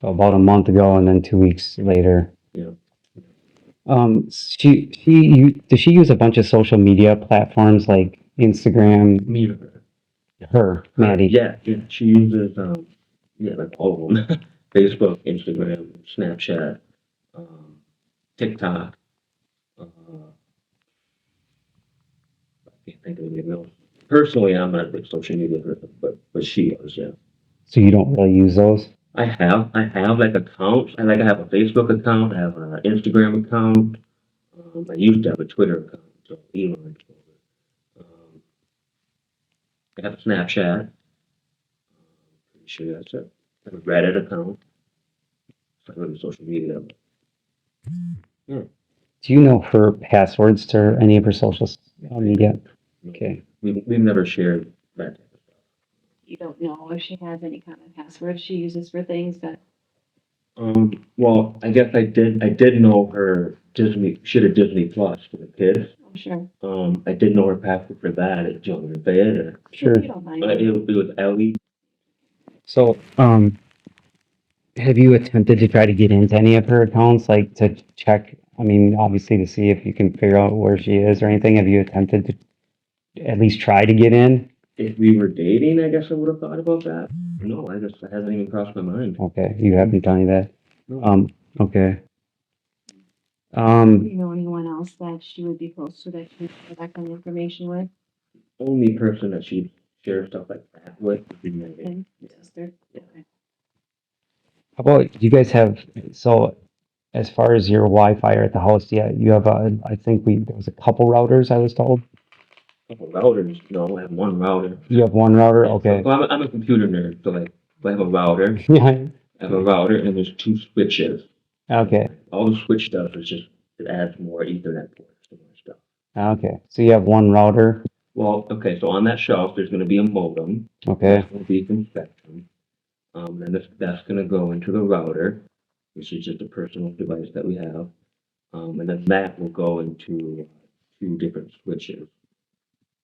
So about a month ago, and then 2 weeks later. Yeah. Does she use a bunch of social media platforms like Instagram? Me or her? Her, Maddie. Yeah, she uses like all of them. Facebook, Instagram, Snapchat, TikTok. I can't think of anything else. Personally, I'm not a big social media person, but she is, yeah. So you don't really use those? I have like accounts. I have a Facebook account. I have an Instagram account. I used to have a Twitter account, so Elon took over. I have a Snapchat. Pretty sure that's it. I have a Reddit account. It's not really social media. Yeah. Do you know her passwords to any of her social media? Okay. We've never shared that type of stuff. You don't know if she has any kind of password she uses for things that. Well, I guess I did know her Disney. She had a Disney Plus for the kids. I'm sure. I did know her password for that. Do you want me to say it? Or? Sure. You don't mind. It was Ellie. So, have you attempted to try to get into any of her accounts, like to check? I mean, obviously to see if you can figure out where she is or anything. Have you attempted to at least try to get in? If we were dating, I guess I would have thought about that. No, it hasn't even crossed my mind. Okay, you haven't done that. No. Okay. Do you know anyone else that she would be close to that she would share that kind of information with? Only person that she shares stuff like that with would be Megan. And sister? Okay. How about you guys have, so as far as your Wi-Fi at the house, yeah, you have I think there was a couple routers, I was told. Couple routers? No, I have one router. You have one router? Okay. So I'm a computer nerd, so like I have a router. Yeah. I have a router and there's 2 switches. Okay. All the switch stuff is just, it adds more Ethernet ports to more stuff. Okay. So you have one router? Well, okay, so on that shelf, there's going to be a modem. Okay. It's going to be from Spectrum. And that's gonna go into the router, which is just a personal device that we have. And then that will go into two different switches.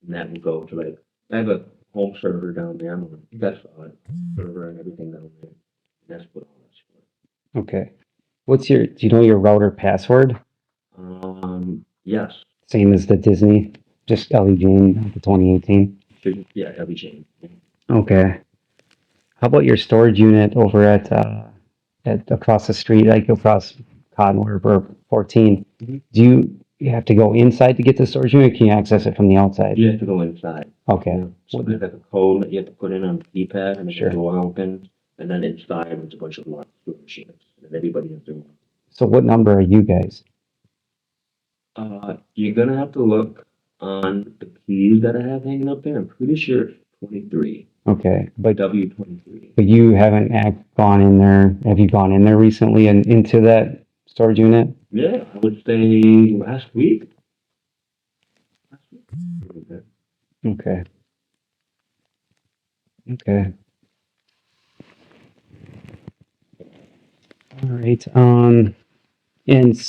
And that will go to like, I have a home server down there. That's a server and everything down there. And that's what all that's for. Okay. Do you know your router password? Yes. Same as the Disney, just Ellie Jane, the 2018. Yeah, that'll be changed. Okay. How about your storage unit over at across the street, like across Cottonwood or 14? Mhm. Do you have to go inside to get to the storage unit, or can you access it from the outside? You have to go inside. Okay. Yeah. So there's like a code that you have to put in on the keypad and Sure. the door opens. And then inside there's a bunch of locked storage units. And everybody has their own. So what number are you guys? You're gonna have to look on the keys that I have hanging up there. I'm pretty sure it's 23. Okay, but W23. you haven't gone in there. Have you gone in there recently and into that storage unit? Yeah, I would say last week. Last week. Okay. Okay. All right. And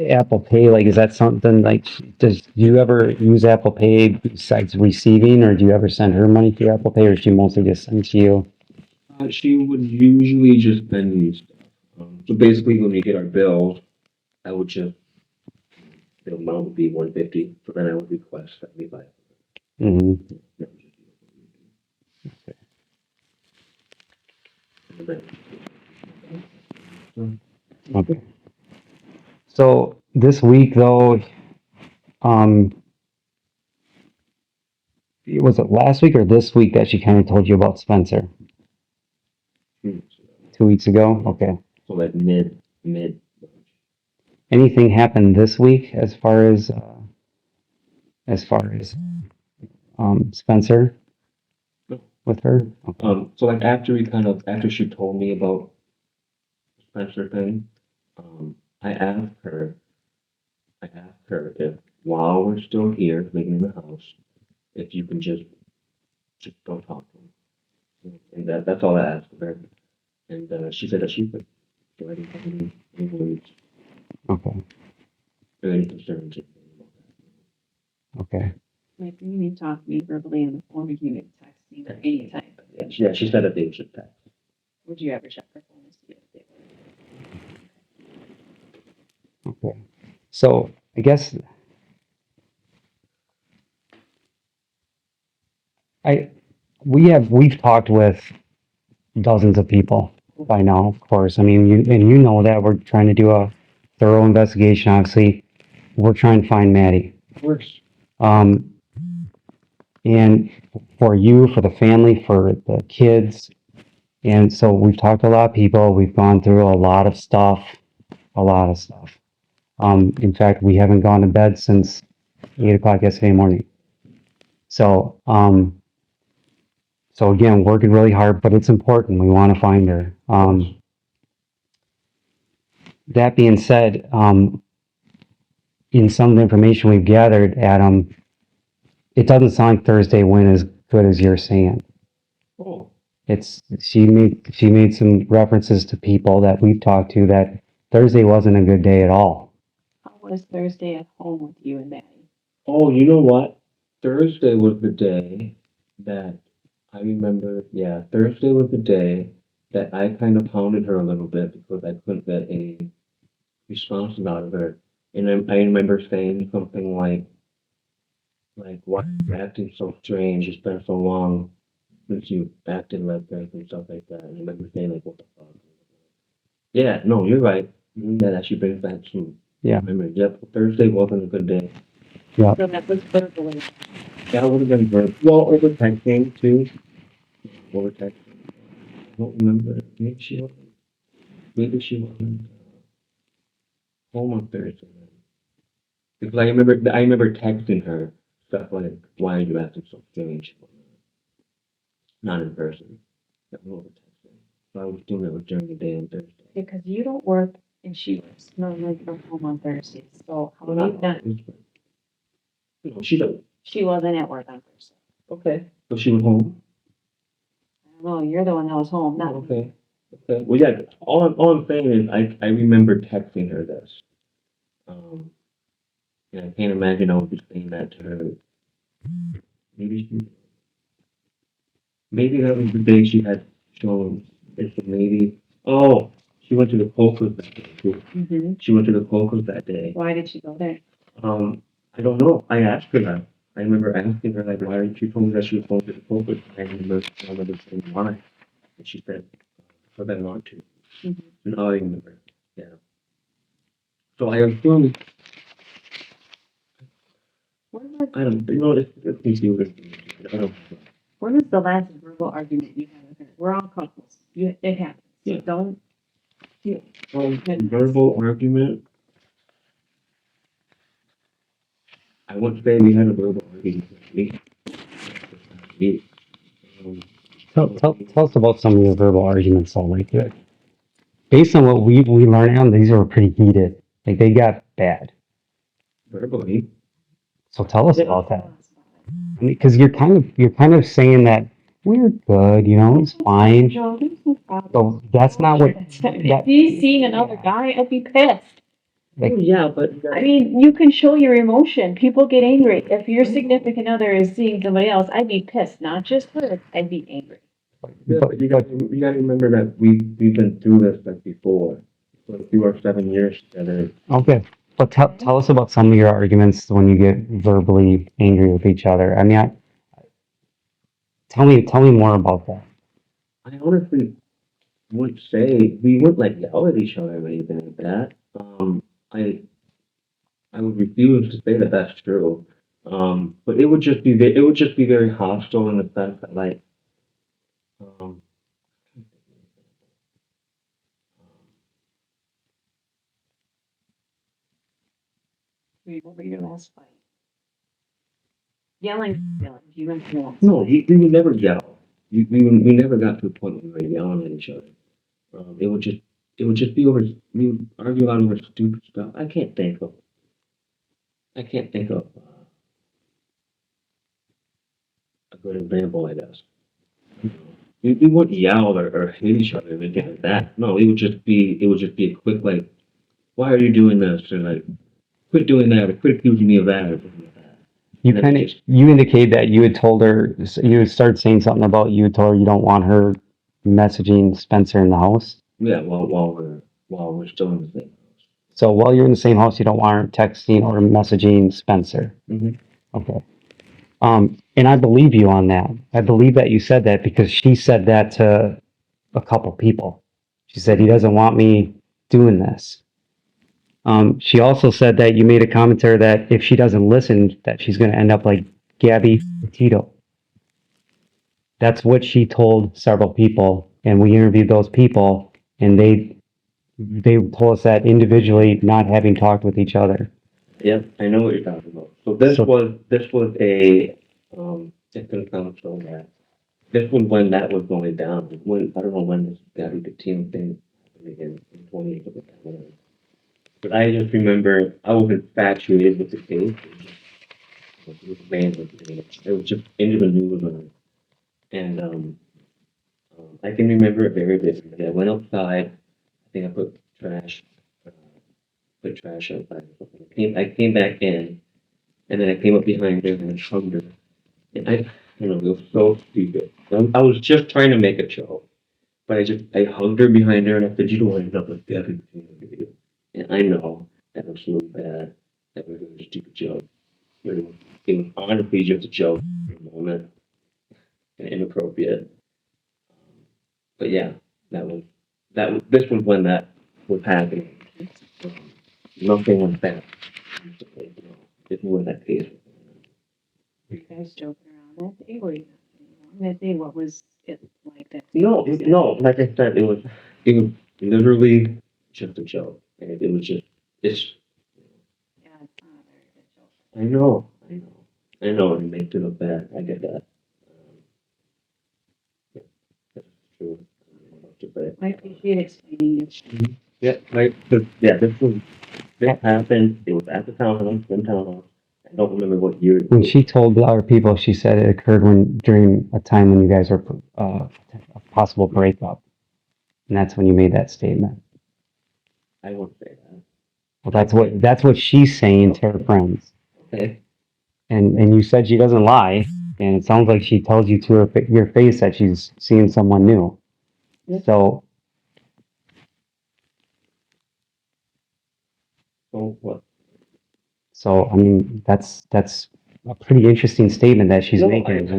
Apple Pay, like, is that something like, do you ever use Apple Pay besides receiving, or do you ever send her money through Apple Pay, or she mostly just sends to you? She would usually just send me stuff. So basically, when we get our bills, I would just, the amount would be 150. So then I would request 75. Mm-hmm. Okay. So this week, though, um, was it last week or this week that she kind of told you about Spencer? 2 weeks ago? Okay. So like mid. Anything happened this week as far as Spencer No. with her? Okay. So like after she told me about the Spencer thing, I asked her if while we're still here living in the house, if you can just don't talk to him. And that's all I asked of her. And she said that she could. So I didn't have any worries Okay. or any concerns. Okay. Like, you need to talk to me verbally in the form of you texting or any type of it. Yeah, she said that they should text. Would you ever check her phone to see if they were? Okay. So I guess we've talked with dozens of people by now, of course. I mean, you know that we're trying to do a thorough investigation. Obviously, we're trying to find Maddie. Of course. And for you, for the family, for the kids. And so we've talked to a lot of people. We've gone through a lot of stuff, a lot of stuff. In fact, we haven't gone to bed since 8 o'clock yesterday morning. So, so again, working really hard, but it's important. We want to find her. That being said, in some of the information we've gathered, Adam, it doesn't sound like Thursday went as good as you're saying. Oh. She made some references to people that we've talked to that Thursday wasn't a good day at all. How was Thursday at home with you and Maddie? Oh, you know what? Thursday was the day that I remember. Yeah, Thursday was the day that I kind of pounded her a little bit because I couldn't get a response out of her. And I remember saying something like, why are you acting so strange? It's been so long since you acted like this and stuff like that. And I remember saying, like, what the fuck? Yeah, no, you're right. That actually brings back some Yeah. memories. Yep, Thursday wasn't a good day. Yeah. So that was verbally. That would have been good. Well, over texting, too. Over texting. I don't remember. Maybe she wasn't home on Thursday. Because I remember texting her stuff like, why are you acting so strange? Not in person. That was over texting. So I was doing it during the day on Thursday. Because you don't work and she works. Normally you're home on Thursdays. So how Well, about that? No, she doesn't. She wasn't at work on Thursday. Okay. So she was home? Well, you're the one that was home, not me. Okay. Okay. Well, yeah. All I'm saying is, I remember texting her this. And I can't imagine I would be saying that to her. Maybe maybe that was the day she had shown. It's maybe. Oh, she went to the Cocos that day too. Mm-hmm. She went to the Cocos that day. Why did she go there? I don't know. I asked her that. I remember asking her like, why she told me that she was going to the Cocos. I remember saying why, and she said, for them not to. Mm-hmm. No, I remember. Yeah. So I assume When was, I don't. You know, it's easier. I don't. when was the last verbal argument you had with her? We're all couples. It happens. Yeah. Don't. Yeah. Verbal argument. I won't say we had a verbal argument. We, Tell us about some of your verbal arguments, though. Like, based on what we learned on, these were pretty heated. Like, they got bad. verbally. So tell us about that. I mean, because you're kind of saying that we're good, you know, it's fine. No, there's no problem. So that's not what. If he's seeing another guy, I'd be pissed. Like, Yeah, but I mean, you can show your emotion. People get angry. If your significant other is seeing somebody else, I'd be pissed. Not just her. I'd be angry. yeah, but you gotta remember that we've been through this like before. So through our 7 years together. okay, but tell us about some of your arguments when you get verbally angry with each other. I mean, tell me more about that. I honestly wouldn't say we wouldn't like yell at each other or anything like that. I would refuse to say that that's true. But it would just be very hostile in the sense that like um Wait, what were your last fight? Yelling. You went to no, we would never yell. We never got to a point where we were yelling at each other. It would just be over. We would argue about over stupid stuff. I can't think of a good example, I guess. We wouldn't yell or hit each other or anything like that. No, it would just be a quick like, why are you doing this? Or like, quit doing that or quit accusing me of that or something like that. You And then kind of you indicate that you had told her you had started saying something about you had told her you don't want her messaging Spencer in the house. yeah, while we're still in the same house. So while you're in the same house, you don't want her texting or messaging Spencer. Mhm. Okay. And I believe you on that. I believe that you said that because she said that to a couple people. She said he doesn't want me doing this. She also said that you made a commentary that if she doesn't listen, that she's going to end up like Gabby Petito. That's what she told several people, and we interviewed those people, and they told us that individually, not having talked with each other. Yep, I know what you're talking about. So this was it's gonna come from that. This was when that was going down. When I don't know when this Gabby Petito thing happened again in 2018. But I just remember I was infatuated with the case. It was amazing. It was just into the news on it. And I can remember it very vividly. I went outside. I think I uh, put trash outside or something. I came back in, and then I came up behind her and I hugged her. And you know, it was so stupid. I was just trying to make a joke, but I hugged her behind her and I said, "You don't want to end up like that." And I know that was really bad. That was a really stupid joke. It was honestly just a joke in the moment and inappropriate. But yeah, this was when that was happening. Um, Nothing was bad. You know, this is when that case was You guys joking around that day? Were you not that day? What was it like that? no, like I said, it was literally just a joke. And it was just it's Yeah, it's not a very good joke. I know, it makes it look bad. I get that. Yeah, that's true. I don't know what to say. I appreciate explaining it. Yeah, this happened. It was at the townhouse, in townhouse. I don't remember what year it When was. she told other people, she said it occurred during a time when you guys were possible breakup. And that's when you made that statement. I won't say that. Well, that's what she's saying to her friends. Okay. And you said she doesn't lie, and it sounds like she tells you to your face that she's seeing someone new. Yeah. So So what? So I mean, that's a pretty interesting statement that she's No, making,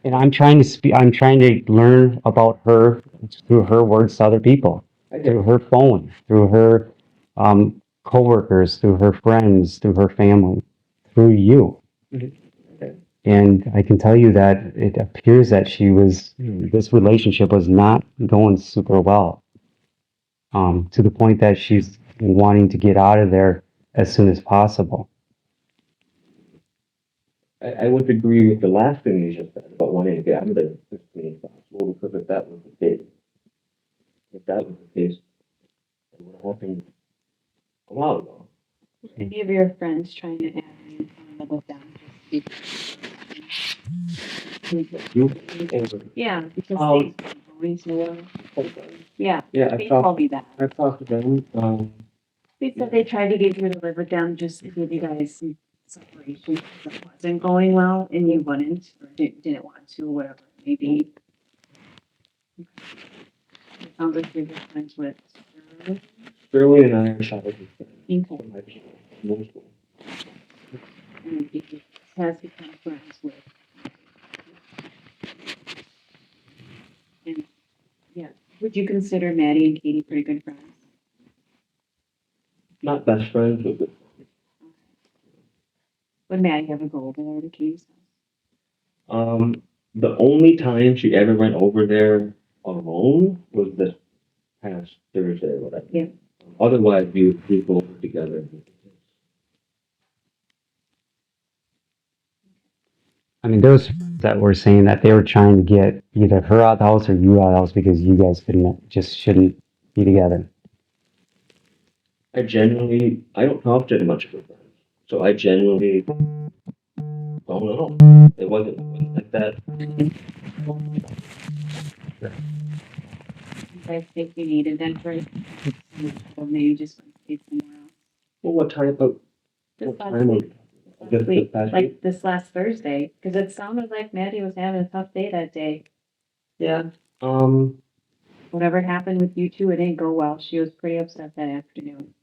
and I'm trying to I'm trying to learn about her through her words to other people, I get through it. her phone, through her coworkers, through her friends, through her family, through you. Okay. And I can tell you that it appears that this relationship was not going super well, to the point that she's wanting to get out of there as soon as possible. I would agree with the last thing you just said about wanting to get out of there as soon as possible, because if that was the case, it would have happened a while ago. Any of your friends trying to add me on level down just You, yeah, because Um, they've been going so well. Yeah, yeah, they told me that. I talked to them, They said they tried to get you to live with them just to give you guys some separation because it wasn't going well and you wouldn't or didn't want to, whatever it may be. It sounds like you're good friends with her. Shirley and I are childhood friends Okay. from middle school. And he has become friends with. And yeah, would you consider Maddie and Katie pretty good friends? Not best friends, but good. Would Maddie ever go over there to Katie's house? The only time she ever went over there alone was this past Thursday or whatever. Yeah. Otherwise, we go over together. I mean, there was friends that were saying that they were trying to get either her out of the house or you out of the house because you guys shouldn't be together. I don't talk to much of her friends, so I genuinely don't know. It wasn't like that. You guys think you needed that break? Or maybe just stay somewhere else? Well, what type of, This what last time was week. it? Last This week, past week? like this last Thursday, because it sounded like Maddie was having a tough day that day. Yeah, Whatever happened with you two, it didn't go well. She was pretty upset that afternoon.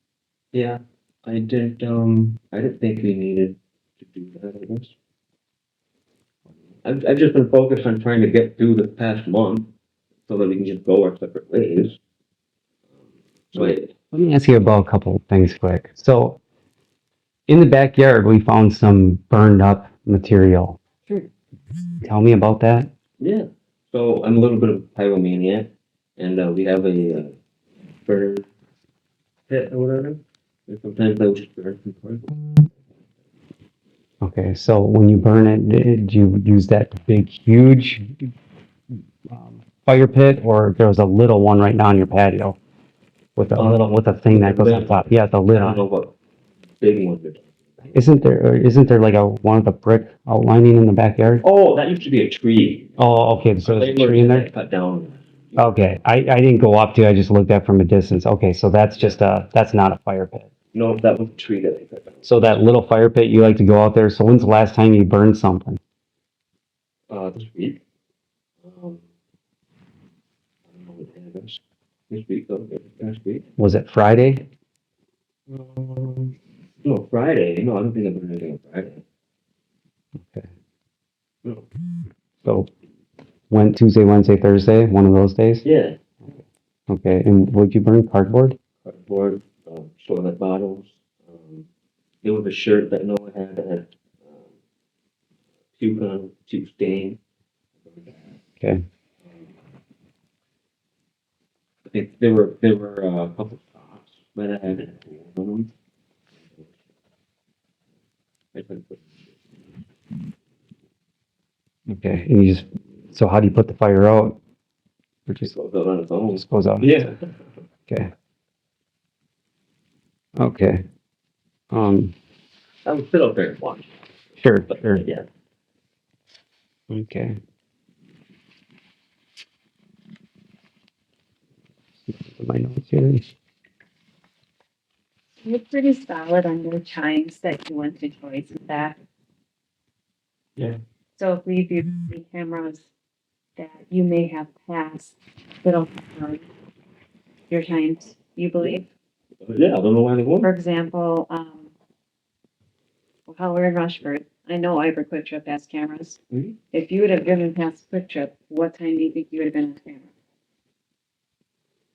yeah, I didn't think we needed to do that, I guess. I've just been focused on trying to get through the past month so that we can just go our separate ways. So Let me ask you about a couple of things quick. So, in the backyard, we found some burned up material. Sure. Tell me about that. yeah, so I'm a little bit of a pyromaniac, and we have a burner pit or whatever. And sometimes I will just burn some parts. Okay, so when you burn it, did you use that big, huge fire pit, or there was a little one right now on your patio with with a thing that goes on top? Yeah, the I lid don't know on. what big one you're talking. Isn't there like one of the brick outlining in the backyard? Oh, that used to be a tree. Oh, okay, so there's a tree in there? Cut down. Okay, I didn't go up to, I just looked at from a distance. Okay, so that's that's not a fire pit. No, that was a tree that they cut down. So that little fire pit, you like to go out there. So when's the last time you burned something? This week. I don't know what day it is. This week, though, last week. Was it Friday? No, Friday. No, I don't think I burned anything on Friday. Okay. No. So Tuesday, Wednesday, Thursday, one of those days? Yeah. Okay, and would you burn cardboard? Cardboard, toilet bottles. There was a shirt that Noah had that had puke stain. Okay. I think there were a couple socks that I had on them. I couldn't put. Okay, and so how do you put the fire out? Or Just goes out on its own. just goes out? Yeah. Okay. Okay. I would sit up there and watch. Sure, But sure. yeah. Okay. at my notes here. You're pretty solid on your times that you went to Joyce and back. Yeah. So if we view the cameras that you may have passed, that'll confirm your times, you believe? Yeah, I don't know why they For won't. example, while we're in Rushford, I know Ivor Quick Trip has cameras. Mhm. If you would have driven past Quick Trip, what time do you think you would have been on camera?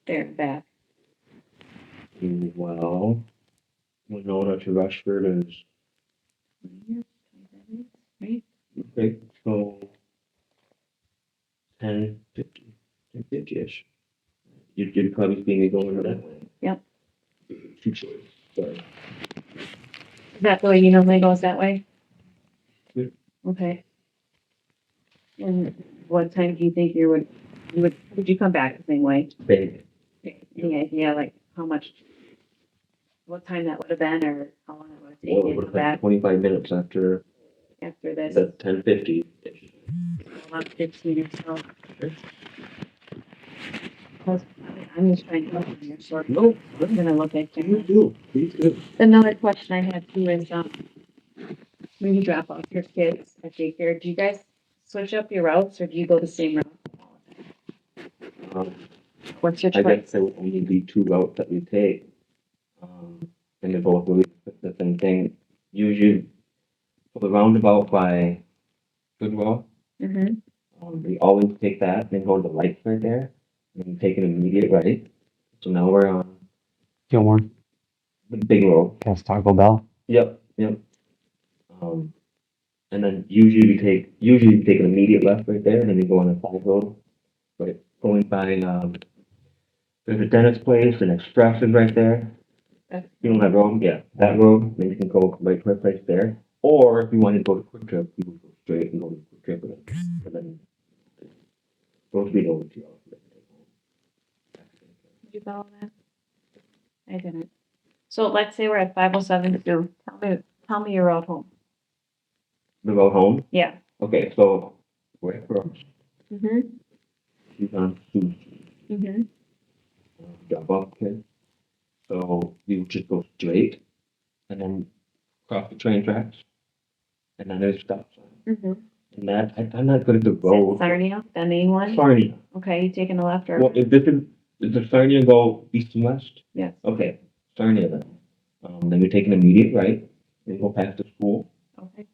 There and back. Well, Winona to Rushford is, 25 minutes, right? okay, so 10:50, 10:50-ish. You'd probably see me going that way. Yep. Sorry. Is that the way you normally goes that way? Yeah. Okay. And what time do you think would you come back the same way? Big. Any idea, like how much, what time that would have been, or how long it would have Well, taken it to would come have been back 25 minutes after after the this? 10:50. About 15 or so. Because I'm just trying to help you here, so No, I'm gonna look at please cameras. do, please do. Another question I had too is, when you drop off your kids at daycare, do you guys switch up your routes or do you go the same route? Um, What's your I guess choice? there would only be two routes that we take. And they're both really the same thing. Usually, for the roundabout by Goodwill, Mm-hmm. we always take that, then go to the lights right there, and then take an immediate right. So now we're on Gilmore, the big road. past Taco Bell. Yep, yep. And then usually we take an immediate left right there, and then we go on a side road. Right, going by there's a dentist place, an express is right there. You know that road? Yeah, that road. Then you can go right to a place there. Or if you want to go to Quick Trip, you can go straight and go to Quick Trip, and then those be the only two options. Did you follow that? I didn't. So let's say we're at 507 tell me your route home. The road home. Yeah. Okay, so we're at Brooks. Mm-hmm. She's on Susan. Mm-hmm. Drop off kid. So we would just go straight, and then cross the train tracks, and then there's a stop sign. Mm-hmm. And that I'm not good at the Is road. it Sarnia, the main one? Sarnia. Okay, you taking a left or? Well, if this is the Sarnia go east and west? Yes. Okay, Sarnia then. Then we take an immediate right, and go past the school. Okay.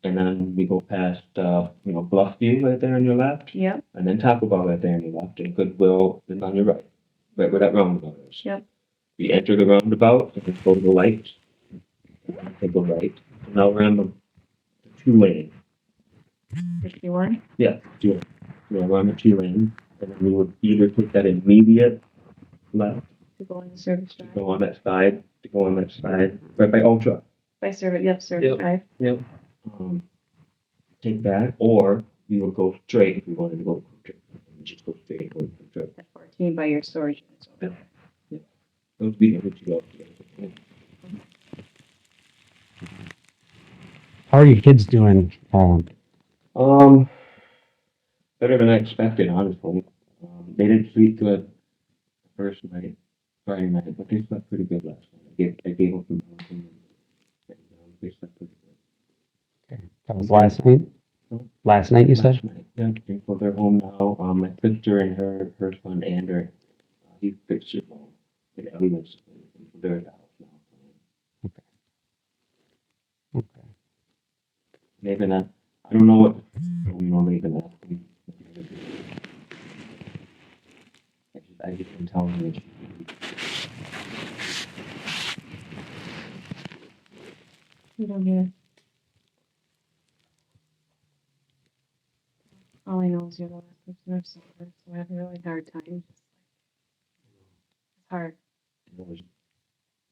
And then we go past, Bluffview right there on your left, Yep. and then Taco Bell right there on your left, and Goodwill is on your right where that roundabout is. Yep. We enter the roundabout, and then go to the lights, and then take a right. So now we're on the two lane. 51. Yeah, two. Yeah, we're on the two lane, and then we would either take that immediate left To go in the service to drive. go on that side, right by Ultra. By service, yep, service drive. Yep. Take that, or we would go straight if we wanted to go to Quick Trip. We just go straight and go to Quick Trip. At 14 by your storage units. Those would be the only two routes. How are your kids doing? Better than I expected, honestly. They didn't sleep good the first night, Friday night, but they slept pretty good last night. I gave them some milk and they slept pretty good. Okay. That was last night? No. Last night, you said? Last night, yeah. And so they're home now. My sister and her son Ander, he fixed his phone. And everyone's they're at the house now. Okay. Maybe not. I don't know what maybe not. I just been telling you. You don't hear. All I know is you're the last person I've suffered, so I have a really hard time. It's hard.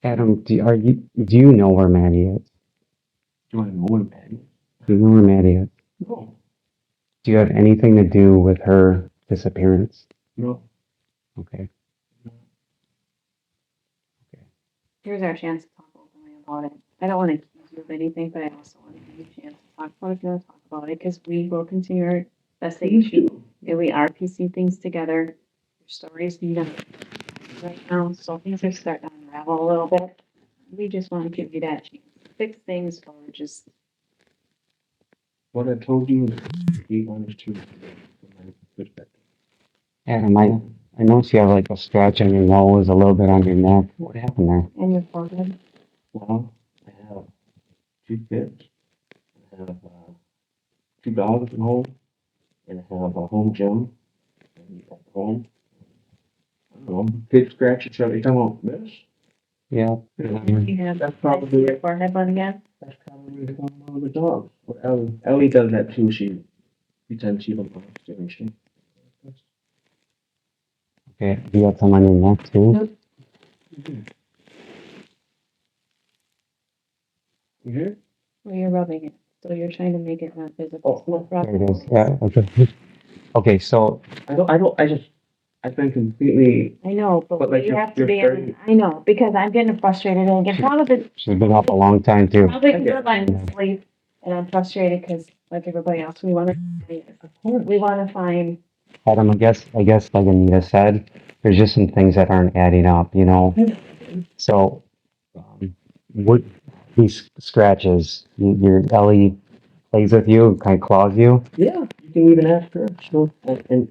Adam, do you know where Maddie is? Do I know him, man? Do you know where Maddie is? No. Do you have anything to do with her disappearance? No. Okay. Here's our chance to talk openly about it. I don't want to accuse you of anything, but I also want to give you a chance to talk about it if you want to talk about it, because we will continue our investigation. And we are piecing things together. your stories need to right now, so things are starting to unravel a little bit. We just want to give you that chance to fix things or just, What I told you, be honest to from my perspective. Adam, I noticed you have like a scratch on your nose, a little bit on your neck. What happened there? in your forehead. Well, I have 2 kids. I have 2 dogs at home, and I have a home gym at home. I don't know, big scratches every time I miss. Yeah. You have That's probably your forehead one again. That's probably the one with the dogs. Well, Ellie does that too. She pretends she don't understand. She. Okay. You got some on your neck too? Nope. You hear? Well, you're rubbing it, so you're trying to make it not visible. Oh, Rub There it is. Yeah. Okay. Okay. So I've been completely. I know, but But like you you're- have to you're be. starting- I know because I'm getting frustrated and again, probably she's been up a long time too. because we're letting them sleep, and I'm frustrated because like everybody else, we want to find. Adam, I guess like Anita said, there's just some things that aren't adding up, you know. So, what these scratches, your Ellie plays with you, kind of claws you. Yeah, you can even ask her. So and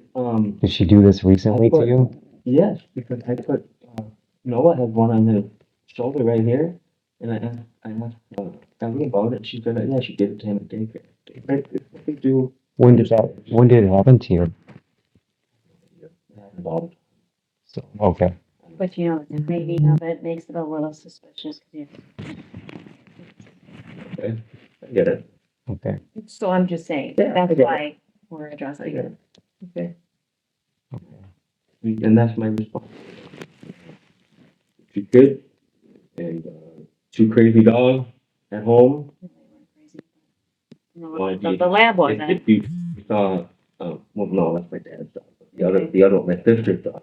Did she do this recently to you? yes, because I put Noah had one on his shoulder right here, and I asked Ellie about it. She said, yeah, she did it to him at daycare. It's what they do. When did it happen to you? Involved. So, okay. But you know, the making of it makes it a little suspicious. 'Cause Okay, I get it. Okay. so I'm just saying, Yeah, I that's get it. why we're addressing it. Okay. And that's my response. 2 kids and 2 crazy dogs at home. No, the lab wasn't. If you saw, well, no, that's my dad's dog. The other one, my sister's dog.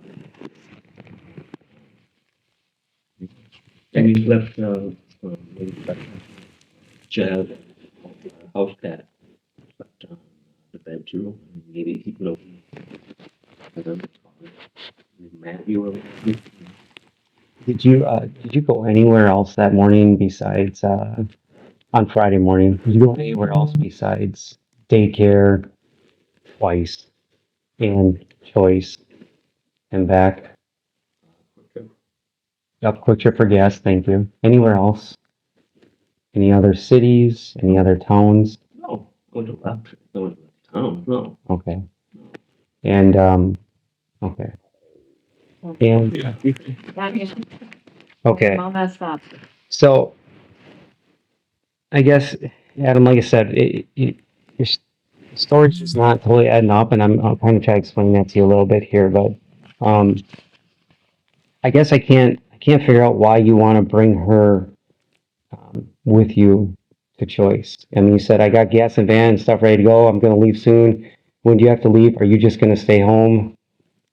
And he left, maybe left Jazz, house cat, left on the bed too. Maybe he could open. I don't know. Matthew or Did you go anywhere else that morning besides on Friday morning? Did you go anywhere else besides daycare twice and choice and back? Up quick trip for gas, thank you. Anywhere else? Any other cities? Any other towns? No, go to left. Go to town. No. Okay. And okay. And okay. All messed up. So I guess Adam, like I said, your story's just not totally adding up, and I'm kind of trying to explain that to you a little bit here, but I guess I can't figure out why you want to bring her with you to choice. I mean, you said I got gas and van and stuff ready to go. I'm going to leave soon. When do you have to leave? Are you just going to stay home?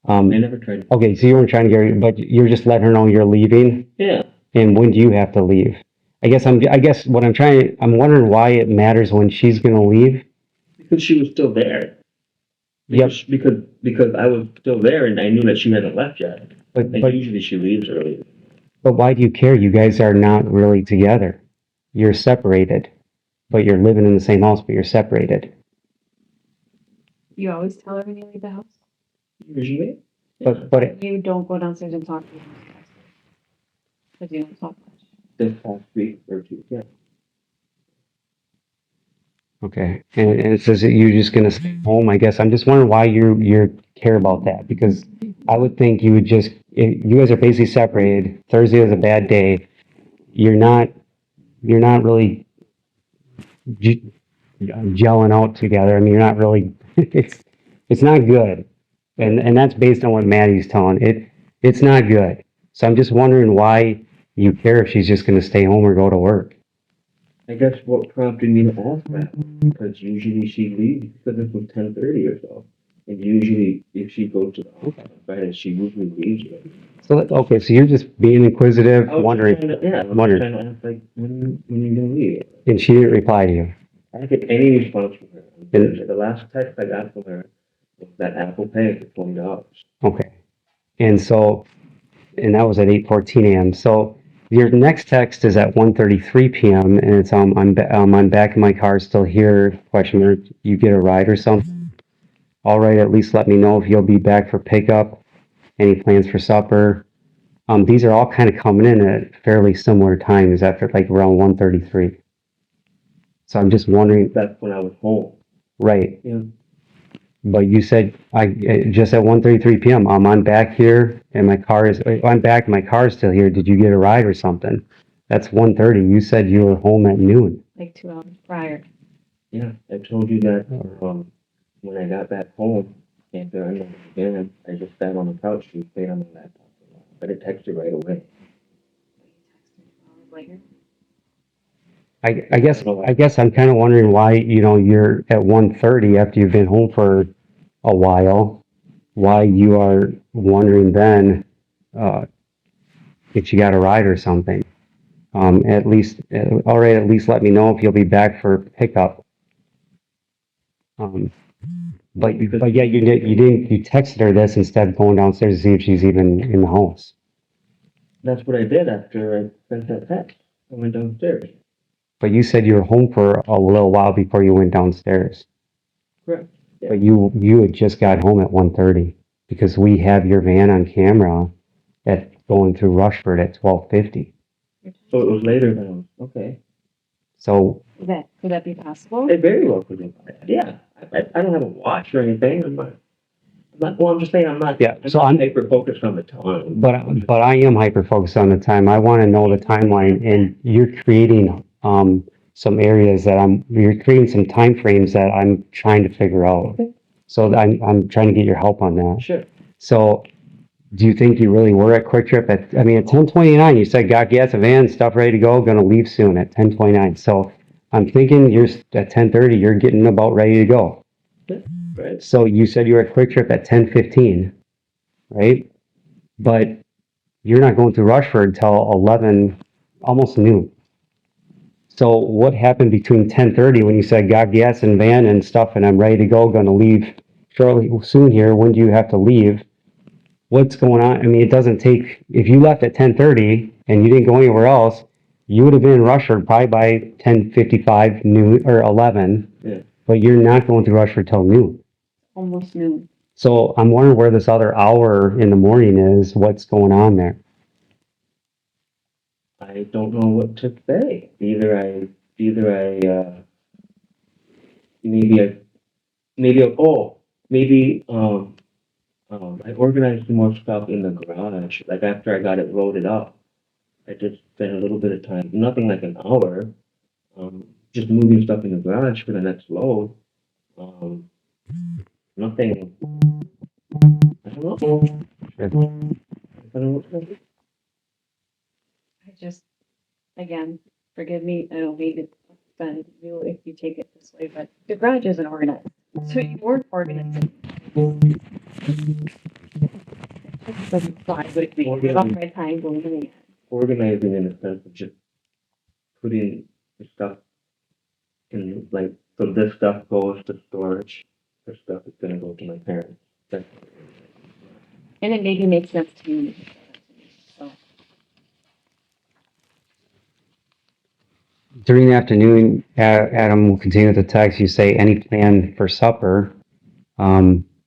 I never tried. Okay, so you weren't trying to get her, but you're just letting her know you're leaving. Yeah. And when do you have to leave? I guess I'm wondering why it matters when she's going to leave. Because she was still there. Yep. Because I was still there and I knew that she hadn't left yet. But And usually she leaves early. why do you care? You guys are not really together. You're separated, but you're living in the same house, but you're separated. You always tell her when you leave the house? Usually. But You don't go downstairs and talk to her. Because you don't talk much. This past week or two. Yeah. okay, and it says that you're just gonna stay home. I guess I'm just wondering why you care about that, because I would think you would just you guys are basically separated. Thursday was a bad day. You're not really gelling out together. I mean, you're not really. It's not good, and that's based on what Maddie's telling. It's not good. So I'm just wondering why you care if she's just gonna stay home or go to work. I guess what prompted me to ask that, because usually she leaves because it was 10:30 or so. And usually if she goes to the house on Friday, she usually leaves. So okay, so you're just being inquisitive, I was wondering, trying to, yeah, I was wondering. trying to ask, like, when you gonna leave? And she didn't reply to you. I didn't get any response from her. The last text I got from her was that Apple Pay for $20. Okay. And so, and that was at 8:14 a.m. So your next text is at 1:33 p.m. and it's I'm back in my car, still here. Question mark. You get a ride or something? All right. At least let me know if you'll be back for pickup. Any plans for supper? These are all kind of coming in at fairly similar times after like around 1:33. So I'm just wondering. That's when I was home. Right. Yeah. But you said just at 1:33 p.m. I'm back here and my car is. I'm back. My car's still here. Did you get a ride or something? That's 1:30. You said you were home at noon. Like 2 hours prior. Yeah, I told you that, when I got back home, after I remember again, I just sat on the couch, you played on my laptop. But it texted right away. Later. I guess I'm kind of wondering why you're at 1:30 after you've been home for a while. Why you are wondering then if you got a ride or something. At least, all right. At least let me know if you'll be back for pickup. But yeah, you texted her this instead of going downstairs to see if she's even in the house. That's what I did after I sent that text. I went downstairs. But you said you were home for a little while before you went downstairs. Correct. Yeah. But you had just got home at 1:30 because we have your van on camera at going through Rushford at 12:50. So it was later than, okay. So Could that be possible? It very well could be. Yeah, I don't have a watch or anything. Well, I'm just saying I'm not. Yeah, so I'm I'm- hyper focused on the time. but I am hyper focused on the time. I want to know the timeline, and you're creating some areas that you're creating some time frames that I'm trying to figure out. Okay. So I'm trying to get your help on that. Sure. So do you think you really were at Quick Trip at 10:29? You said got gas, a van, stuff ready to go, gonna leave soon at 10:29. So I'm thinking you're at 10:30. You're getting about ready to go. Right. So you said you were at Quick Trip at 10:15, right? But you're not going to Rushford till 11, almost noon. So what happened between 10:30 when you said got gas and van and stuff and I'm ready to go, gonna leave shortly soon here? When do you have to leave? What's going on? I mean, it doesn't take, if you left at 10:30 and you didn't go anywhere else, you would have been in Rushford probably by 10:55, noon, or 11. Yeah. But you're not going to Rushford till noon. Almost noon. So I'm wondering where this other hour in the morning is, what's going on there. I don't know what to say. Either I, I organized more stuff in the garage. Like after I got it loaded up, I just spent a little bit of time, nothing like an hour, just moving stuff in the garage for the next load. Nothing. I don't know. I don't know what to say. I just, again, forgive me, I don't mean to offend you if you take it this way, but the garage isn't organized. So you weren't organizing. Would it be off my time going to the Organizing in the sense of just putting the stuff in, like, so this stuff goes to storage, this stuff is gonna go to my parents. That's and it maybe makes sense to me. So During the afternoon, Adam will continue with the text. You say any plan for supper,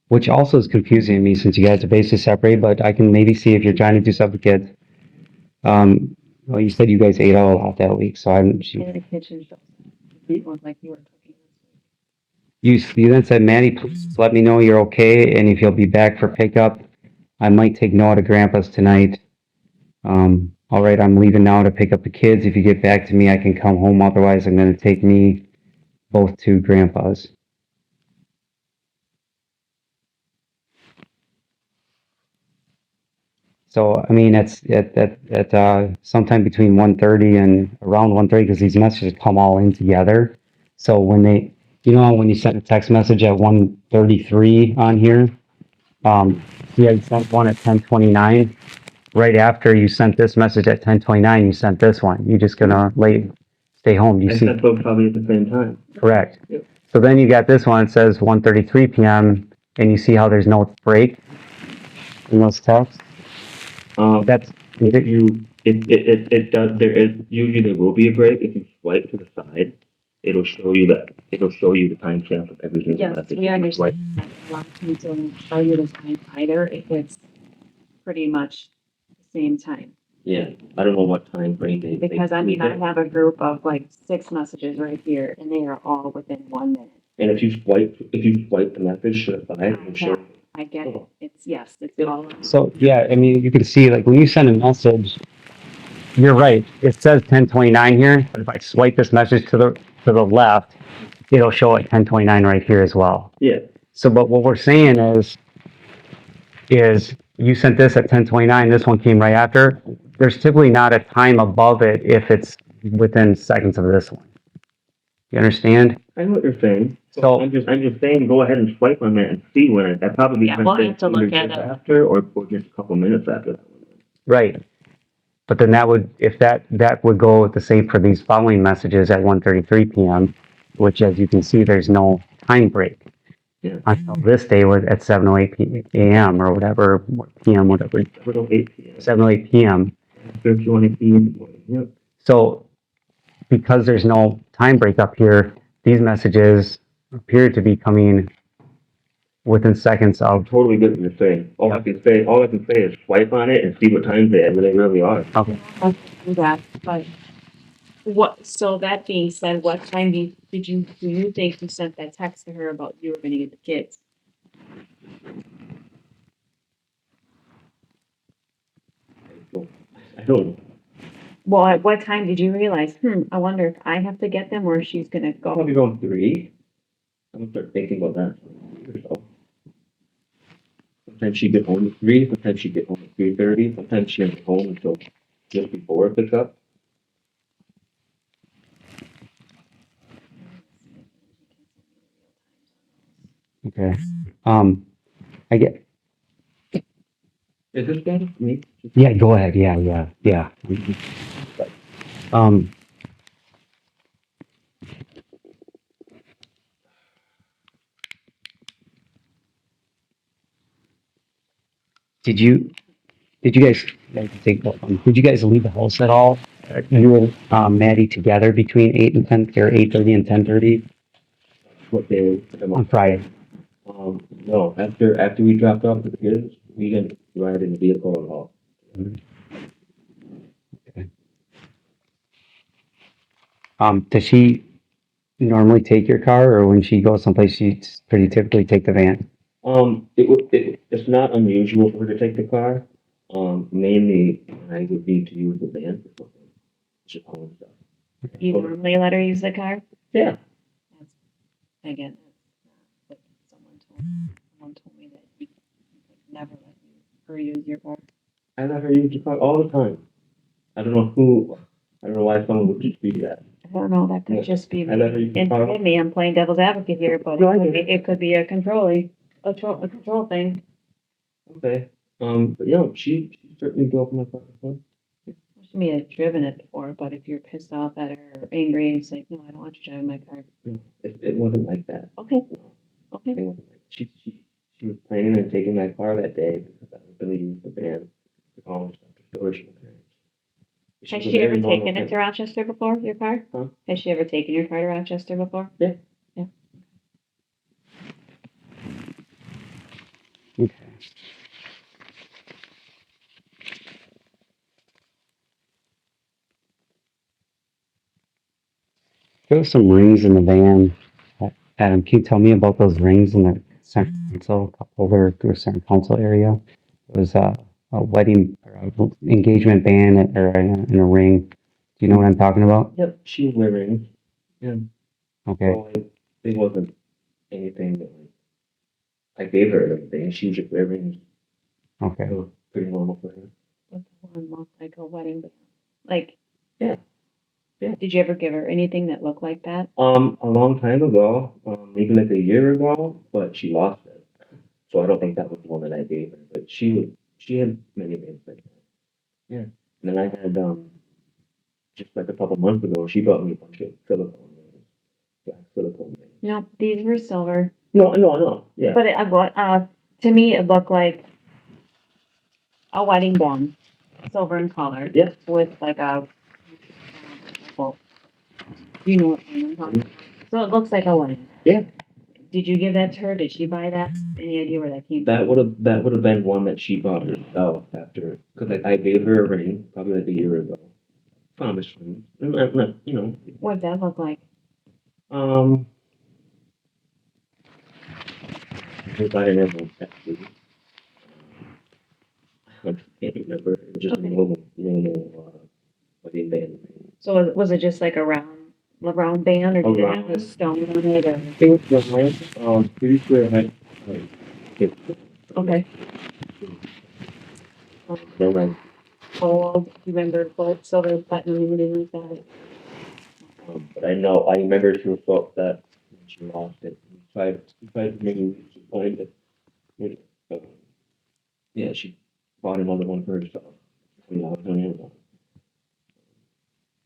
which also is confusing to me since you guys are basically separated, but I can maybe see if you're trying to do stuff with kids. Well, you said you guys ate out a lot that week, so in the kitchen, it was like you were cooking. you then said, Maddie, please let me know you're okay and if you'll be back for pickup. I might take Noah to Grandpa's tonight. All right, I'm leaving now to pick up the kids. If you get back to me, I can come home. Otherwise, I'm going to take me both to Grandpa's. So, I mean, it's at sometime between 1:30 and around 1:30 because these messages come all in together. So when when you sent a text message at 1:33 on here, you sent one at 10:29. Right after you sent this message at 10:29, you sent this one. You're just gonna stay home. You I see, sent both probably at the same time. correct. Yep. So then you got this one. It says 1:33 p.m. and you see how there's no break. in those texts? That's, If you, it does, usually there will be a break. If you swipe to the side, it'll show you the timestamp of every single Yes, message. we If you swipe- understand that a lot of times don't show you the time either, if it's pretty much the same time. Yeah, I don't know what time frame they. Because I mean, I have a group of like 6 messages right here, and they are all within 1 minute. And if you swipe the message to the side, it'll show. I get it. It's, yes, it's all. so, yeah, I mean, you can see, like, when you send a message, you're right, it says 10:29 here, but if I swipe this message to the left, it'll show at 10:29 right here as well. Yeah, So, but what we're saying is you sent this at 10:29, this one came right after. There's typically not a time above it if it's within seconds of this one. You understand? I know what you're saying. So- I'm just saying, go ahead and swipe on that and see when it, that probably. Yeah, we'll have to look at it. After, or just a couple minutes after that one. Right. But then that would, if that would go the same for these following messages at 1:33 p.m., which, as you can see, there's no time break. Yeah. Until this day was at 7:08 a.m. or whatever, p.m., whatever, 8 p.m. 7:08 p.m. 13 p.m. Yep. So because there's no time break up here, these messages appear to be coming within seconds I'm of. totally good what you're saying. All I can say is swipe on it and see what time they really are. Okay. I can do that, but what, so that being said, what time do you think you sent that text to her about you were gonna get the kids? I don't know. Well, at what time did you realize, I wonder if I have to get them or she's gonna I'll go? probably go on 3. I'm gonna start thinking about that. So, sometimes she get home at 3, sometimes she get home at 3:30, sometimes she doesn't get home until just before pickup. Okay. I get. Is this better for me? Yeah. Go ahead. Yeah. Um. Did you guys, did you guys leave the house at all? You and Maddie together between 8 and 10, or 8:30 and 10:30 What day? on Friday? No, after we dropped off the kids, we didn't ride in the vehicle at all. Does she normally take your car, or when she goes someplace, she's pretty typically take the van? It's not unusual for her to take the car. Mainly I would need to use the van for something. Just home stuff. You normally let her use the car? Yeah. Again, that's not what someone told me that you could never let her use your car. I let her use the car all the time. I don't know why someone would just do that. I don't know, that could just be, I let her use the and car. forgive me, I'm playing devil's advocate here, but No, I get it could be a control thing. Okay. But yeah, she certainly drove my car before. She may have driven it before, but if you're pissed off at her or angry, it's like, no, I don't want you driving my car. It wasn't like that. Okay, It okay. wasn't like, she was planning on taking my car that day because I was going to use the van to call and stuff to storage my parents. Has was a she ever very normal taken it person. to Rochester before, your car? Huh? Has she ever taken your car to Rochester before? Yeah. Yeah. Okay. There were some rings in the van. Adam, can you tell me about those rings in the center console, over the center console area? It was a wedding or a engagement band or in a ring. Do you know what I'm talking about? Yep, she was wearing. Yeah. Okay. So it wasn't anything that I gave her anything. She was just wearing. Okay. It was pretty normal for her. What the one looked like a wedding band? Like, Yeah. Yeah. did you ever give her anything that looked like that? A long time ago, maybe like a year ago, but she lost it. So I don't think that was the one that I gave her. But she had many things like that. Yeah. And then I had just like a couple months ago, she bought me a bunch of silicone rings. Black silicone rings. No, these were silver. No. Yeah. But to me, it looked like a wedding band, silver in color. Yeah. With like a, well, you know what I'm talking about. So it looks like a wedding. Yeah. Did you give that to her? Did she buy that? Any idea where that came from? That would have been one that she bought herself after, because I gave her a ring probably like a year ago. Promise ring. You know. What'd that look like? If I remember exactly. I can't remember. It was just Okay. a normal wedding band ring. So was it just like a round band, or A did it have a round. stone on it? Or? I think the ring, pretty sure it had, it, Okay. no ring. Oh, do you remember gold, silver, platinum, anything like that? But I remember she was so upset when she lost it. We tried many to find it. You know, yeah, she bought another one for herself. $20 on Amazon.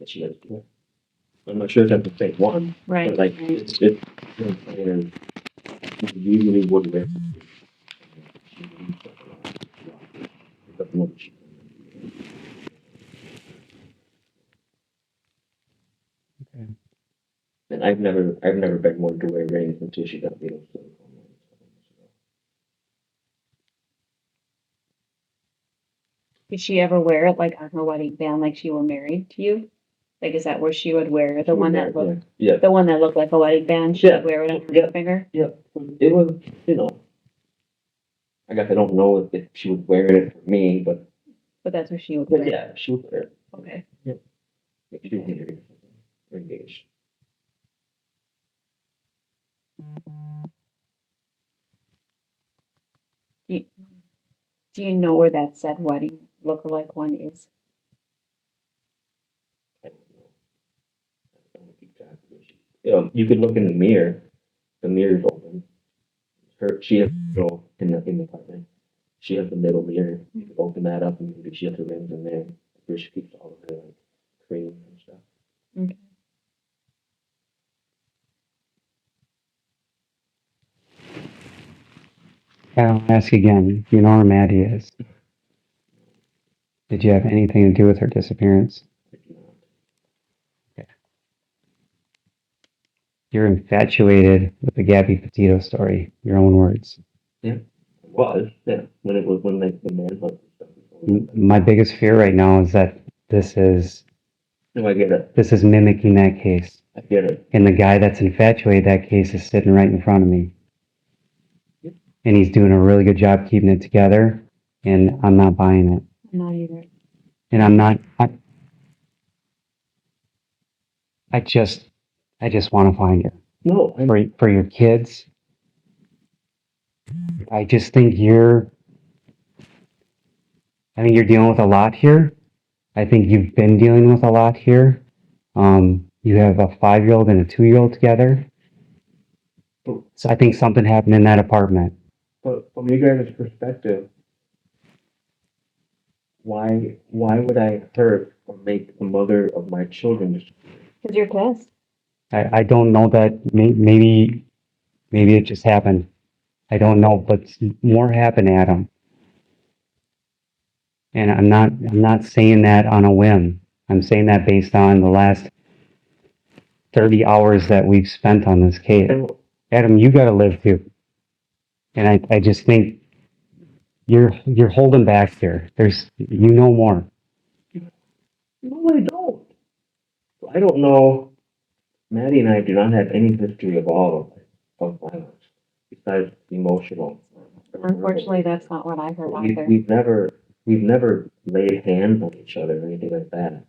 That she has to. I'm not sure if that's the same one, Right. but like right. and usually would wear. Okay. And I've never been one to wear rings until she got me those silicone ones. Did she ever wear it like on her wedding band, like she were married to you? Like, is that where she would wear She the would one wear that it, looked, yeah. the one that looked like a wedding band? She Yeah. would wear it on her Yeah. finger. Yeah, it was, you know, I guess I don't know if she was wearing it for me, but But that's what she would wear. yeah, she was wear it. Okay. Yeah. Like she was married or engaged. Do you know where that said wedding look-alike one is? I don't know. I don't keep track of it. You could look in the mirror. The mirror's open. She has girl in the apartment. She has the middle mirror. You could open that up and maybe she has her rings in there. Where she keeps all of her like cream and stuff. Okay. I'll ask again. You know where Maddie is. Did you have anything to do with her disappearance? I do not. You're infatuated with the Gabby Petito story. Your own words. It was, yeah. When like the manhunt and stuff was going on. My biggest fear right now is that this is No, I get it. this is mimicking that case, I get it. and the guy that's infatuated that case is sitting right in front of me, Yep. and he's doing a really good job keeping it together. And I'm not buying it, Not either. and I'm not. I just want to find her No, for your kids. I just think you're dealing with a lot here. I think you've been dealing with a lot here. You have a 5-year-old and a 2-year-old together. So I think something happened in that apartment. but from you guys' perspective, why would I hurt or make the mother of my children disappear? Because you're pissed. I don't know that maybe it just happened. I don't know, but more happened, Adam. And I'm not saying that on a whim. I'm saying that based on the last 30 hours that we've spent on this case. And Adam, you got to live too. And I just think you're holding back here. You know more. no, I don't. I don't know. Maddie and I do not have any history of all of violence besides emotional. Unfortunately, that's not what I heard either. We've never laid hands on each other or anything like that.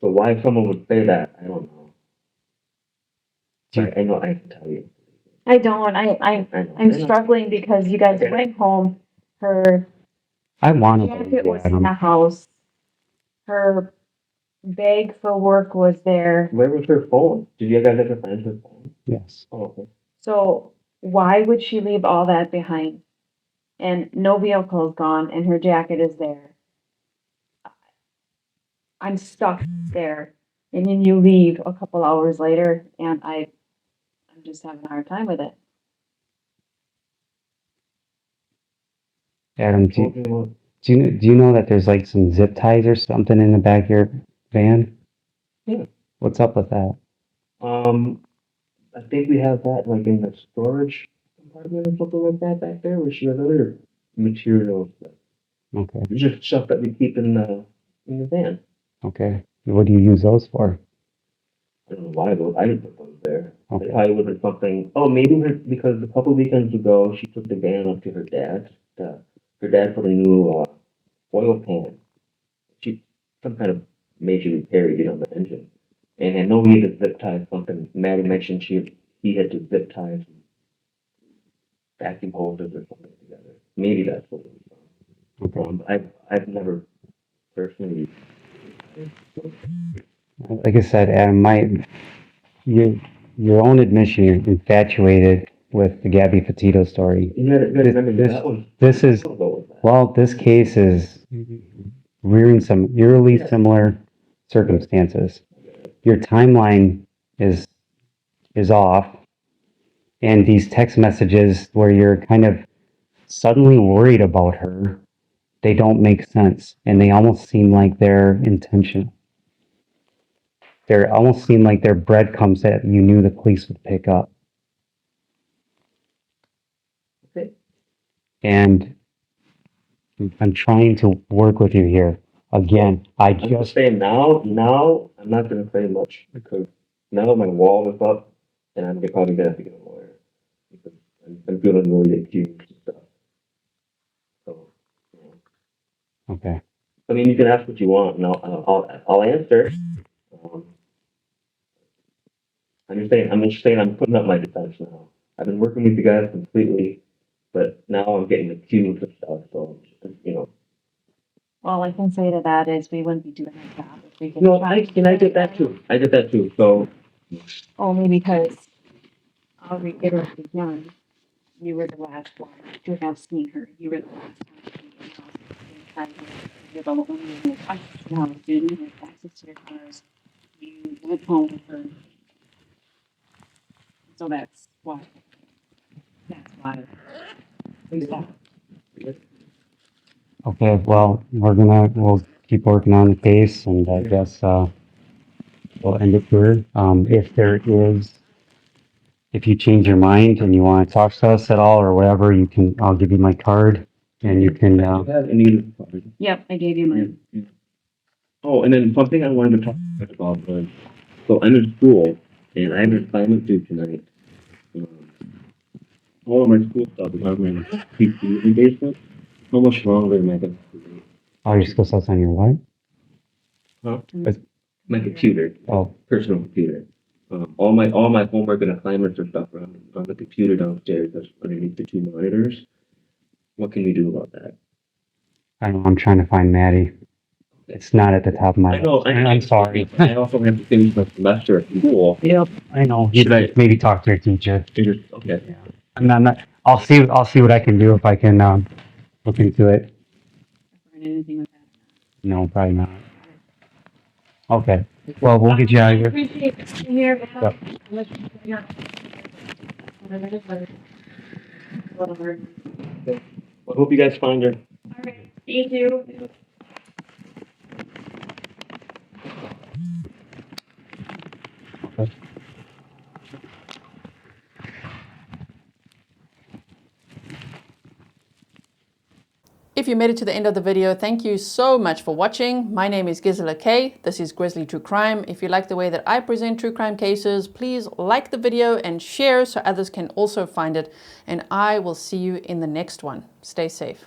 So why someone would say that, I don't know. I know I can tell you. I don't. I I'm know. struggling because you guys Okay. went home. Her I want to jacket believe you, was in Adam. the house. Her bag for work was there. Where was her phone? Did you guys ever find her phone? Yes. Oh, okay. So why would she leave all that behind? And no vehicle is gone, and her jacket is there. I'm stuck there, and then you leave a couple hours later, and I'm just having a hard time with it. Adam, Told me what? Do you know that there's like some zip ties or something in the back of your van? Yeah. What's up with that? I think we have that like in the storage compartment or something like that back there, where she has other materials. Okay, It's just stuff that we keep in the van. okay. What do you use those for? I don't know why those. I didn't put those there. Okay. It probably wasn't something. Oh, maybe because a couple weekends ago she took the van up to her dad's. Her dad put a new oil pan. She some kind of major repair he did on the engine, and I know he had to zip tie something. Maddie mentioned he had to zip tie some vacuum holders or something together. Maybe that's what it was. Okay. I've never personally. Like I said, Adam, your own admission, you're infatuated with the Gabby Petito story. You gotta remember This- that one. this is- I'll go with that. Well, this case is rearing some eerily similar circumstances. Your timeline is off, and these text messages where you're kind of suddenly worried about her, they don't make sense, and they almost seem like they're intentional. They almost seem like they're breadcrumbs that you knew the police would pick up. Okay. And I'm trying to work with you here. Again, I I'm just just, saying now I'm not gonna say much because now my wall is up and I'm probably gonna have to get a lawyer because I'm feeling really accused and stuff. So, you know. okay. I mean, you can ask what you want and I'll answer. Um, I'm just saying I'm putting up my defense now. I've been working with you guys completely, but now I'm getting accused of stuff. So, you know. All I can say to that is we wouldn't be doing our job if we could. No, I get that too. I get that too. So, Only because, I'll reiterate again, you were the last one to have seen her. You were the last one to be in house inside your development. You had access to the house, you had access to your cars. You went home with her. So that's why. We stopped. Okay, well, we'll keep working on the case and I guess, we'll end it here. If you change your mind and you want to talk to us at all or whatever, I'll give you my card and you can, you have any Yep, I gave you mine. Oh, and then something I wanted to talk about was, so I'm in school and I have an assignment due tonight. All of my school stuff is on my PC engagement. How much longer am I going to wait? oh, your skill set's on your what? Huh? My computer, Oh, personal computer. All my homework and assignments are stuff on the computer downstairs that's underneath the two monitors. What can we do about that? I don't know, I'm trying to find Maddie. It's not at the top of my I know. list. I'm sorry. I also have to finish my semester at school. Yep, I know. You Should I- should maybe talk to your teacher. Okay. Yeah. I'm not, I'll see what I can do if I can, look into it. Anything with that. No, probably not. Okay, well, we'll get you out of here. Appreciate it. Here, Yep. yeah. Whatever it is, whatever. Well, I hope you guys find her. All right, thank you. Okay. If you made it to the end of the video, thank you so much for watching. My name is Grizzly K. This is Grizzly True Crime. If you like the way that I present true crime cases, please like the video and share so others can also find it. And I will see you in the next one. Stay safe.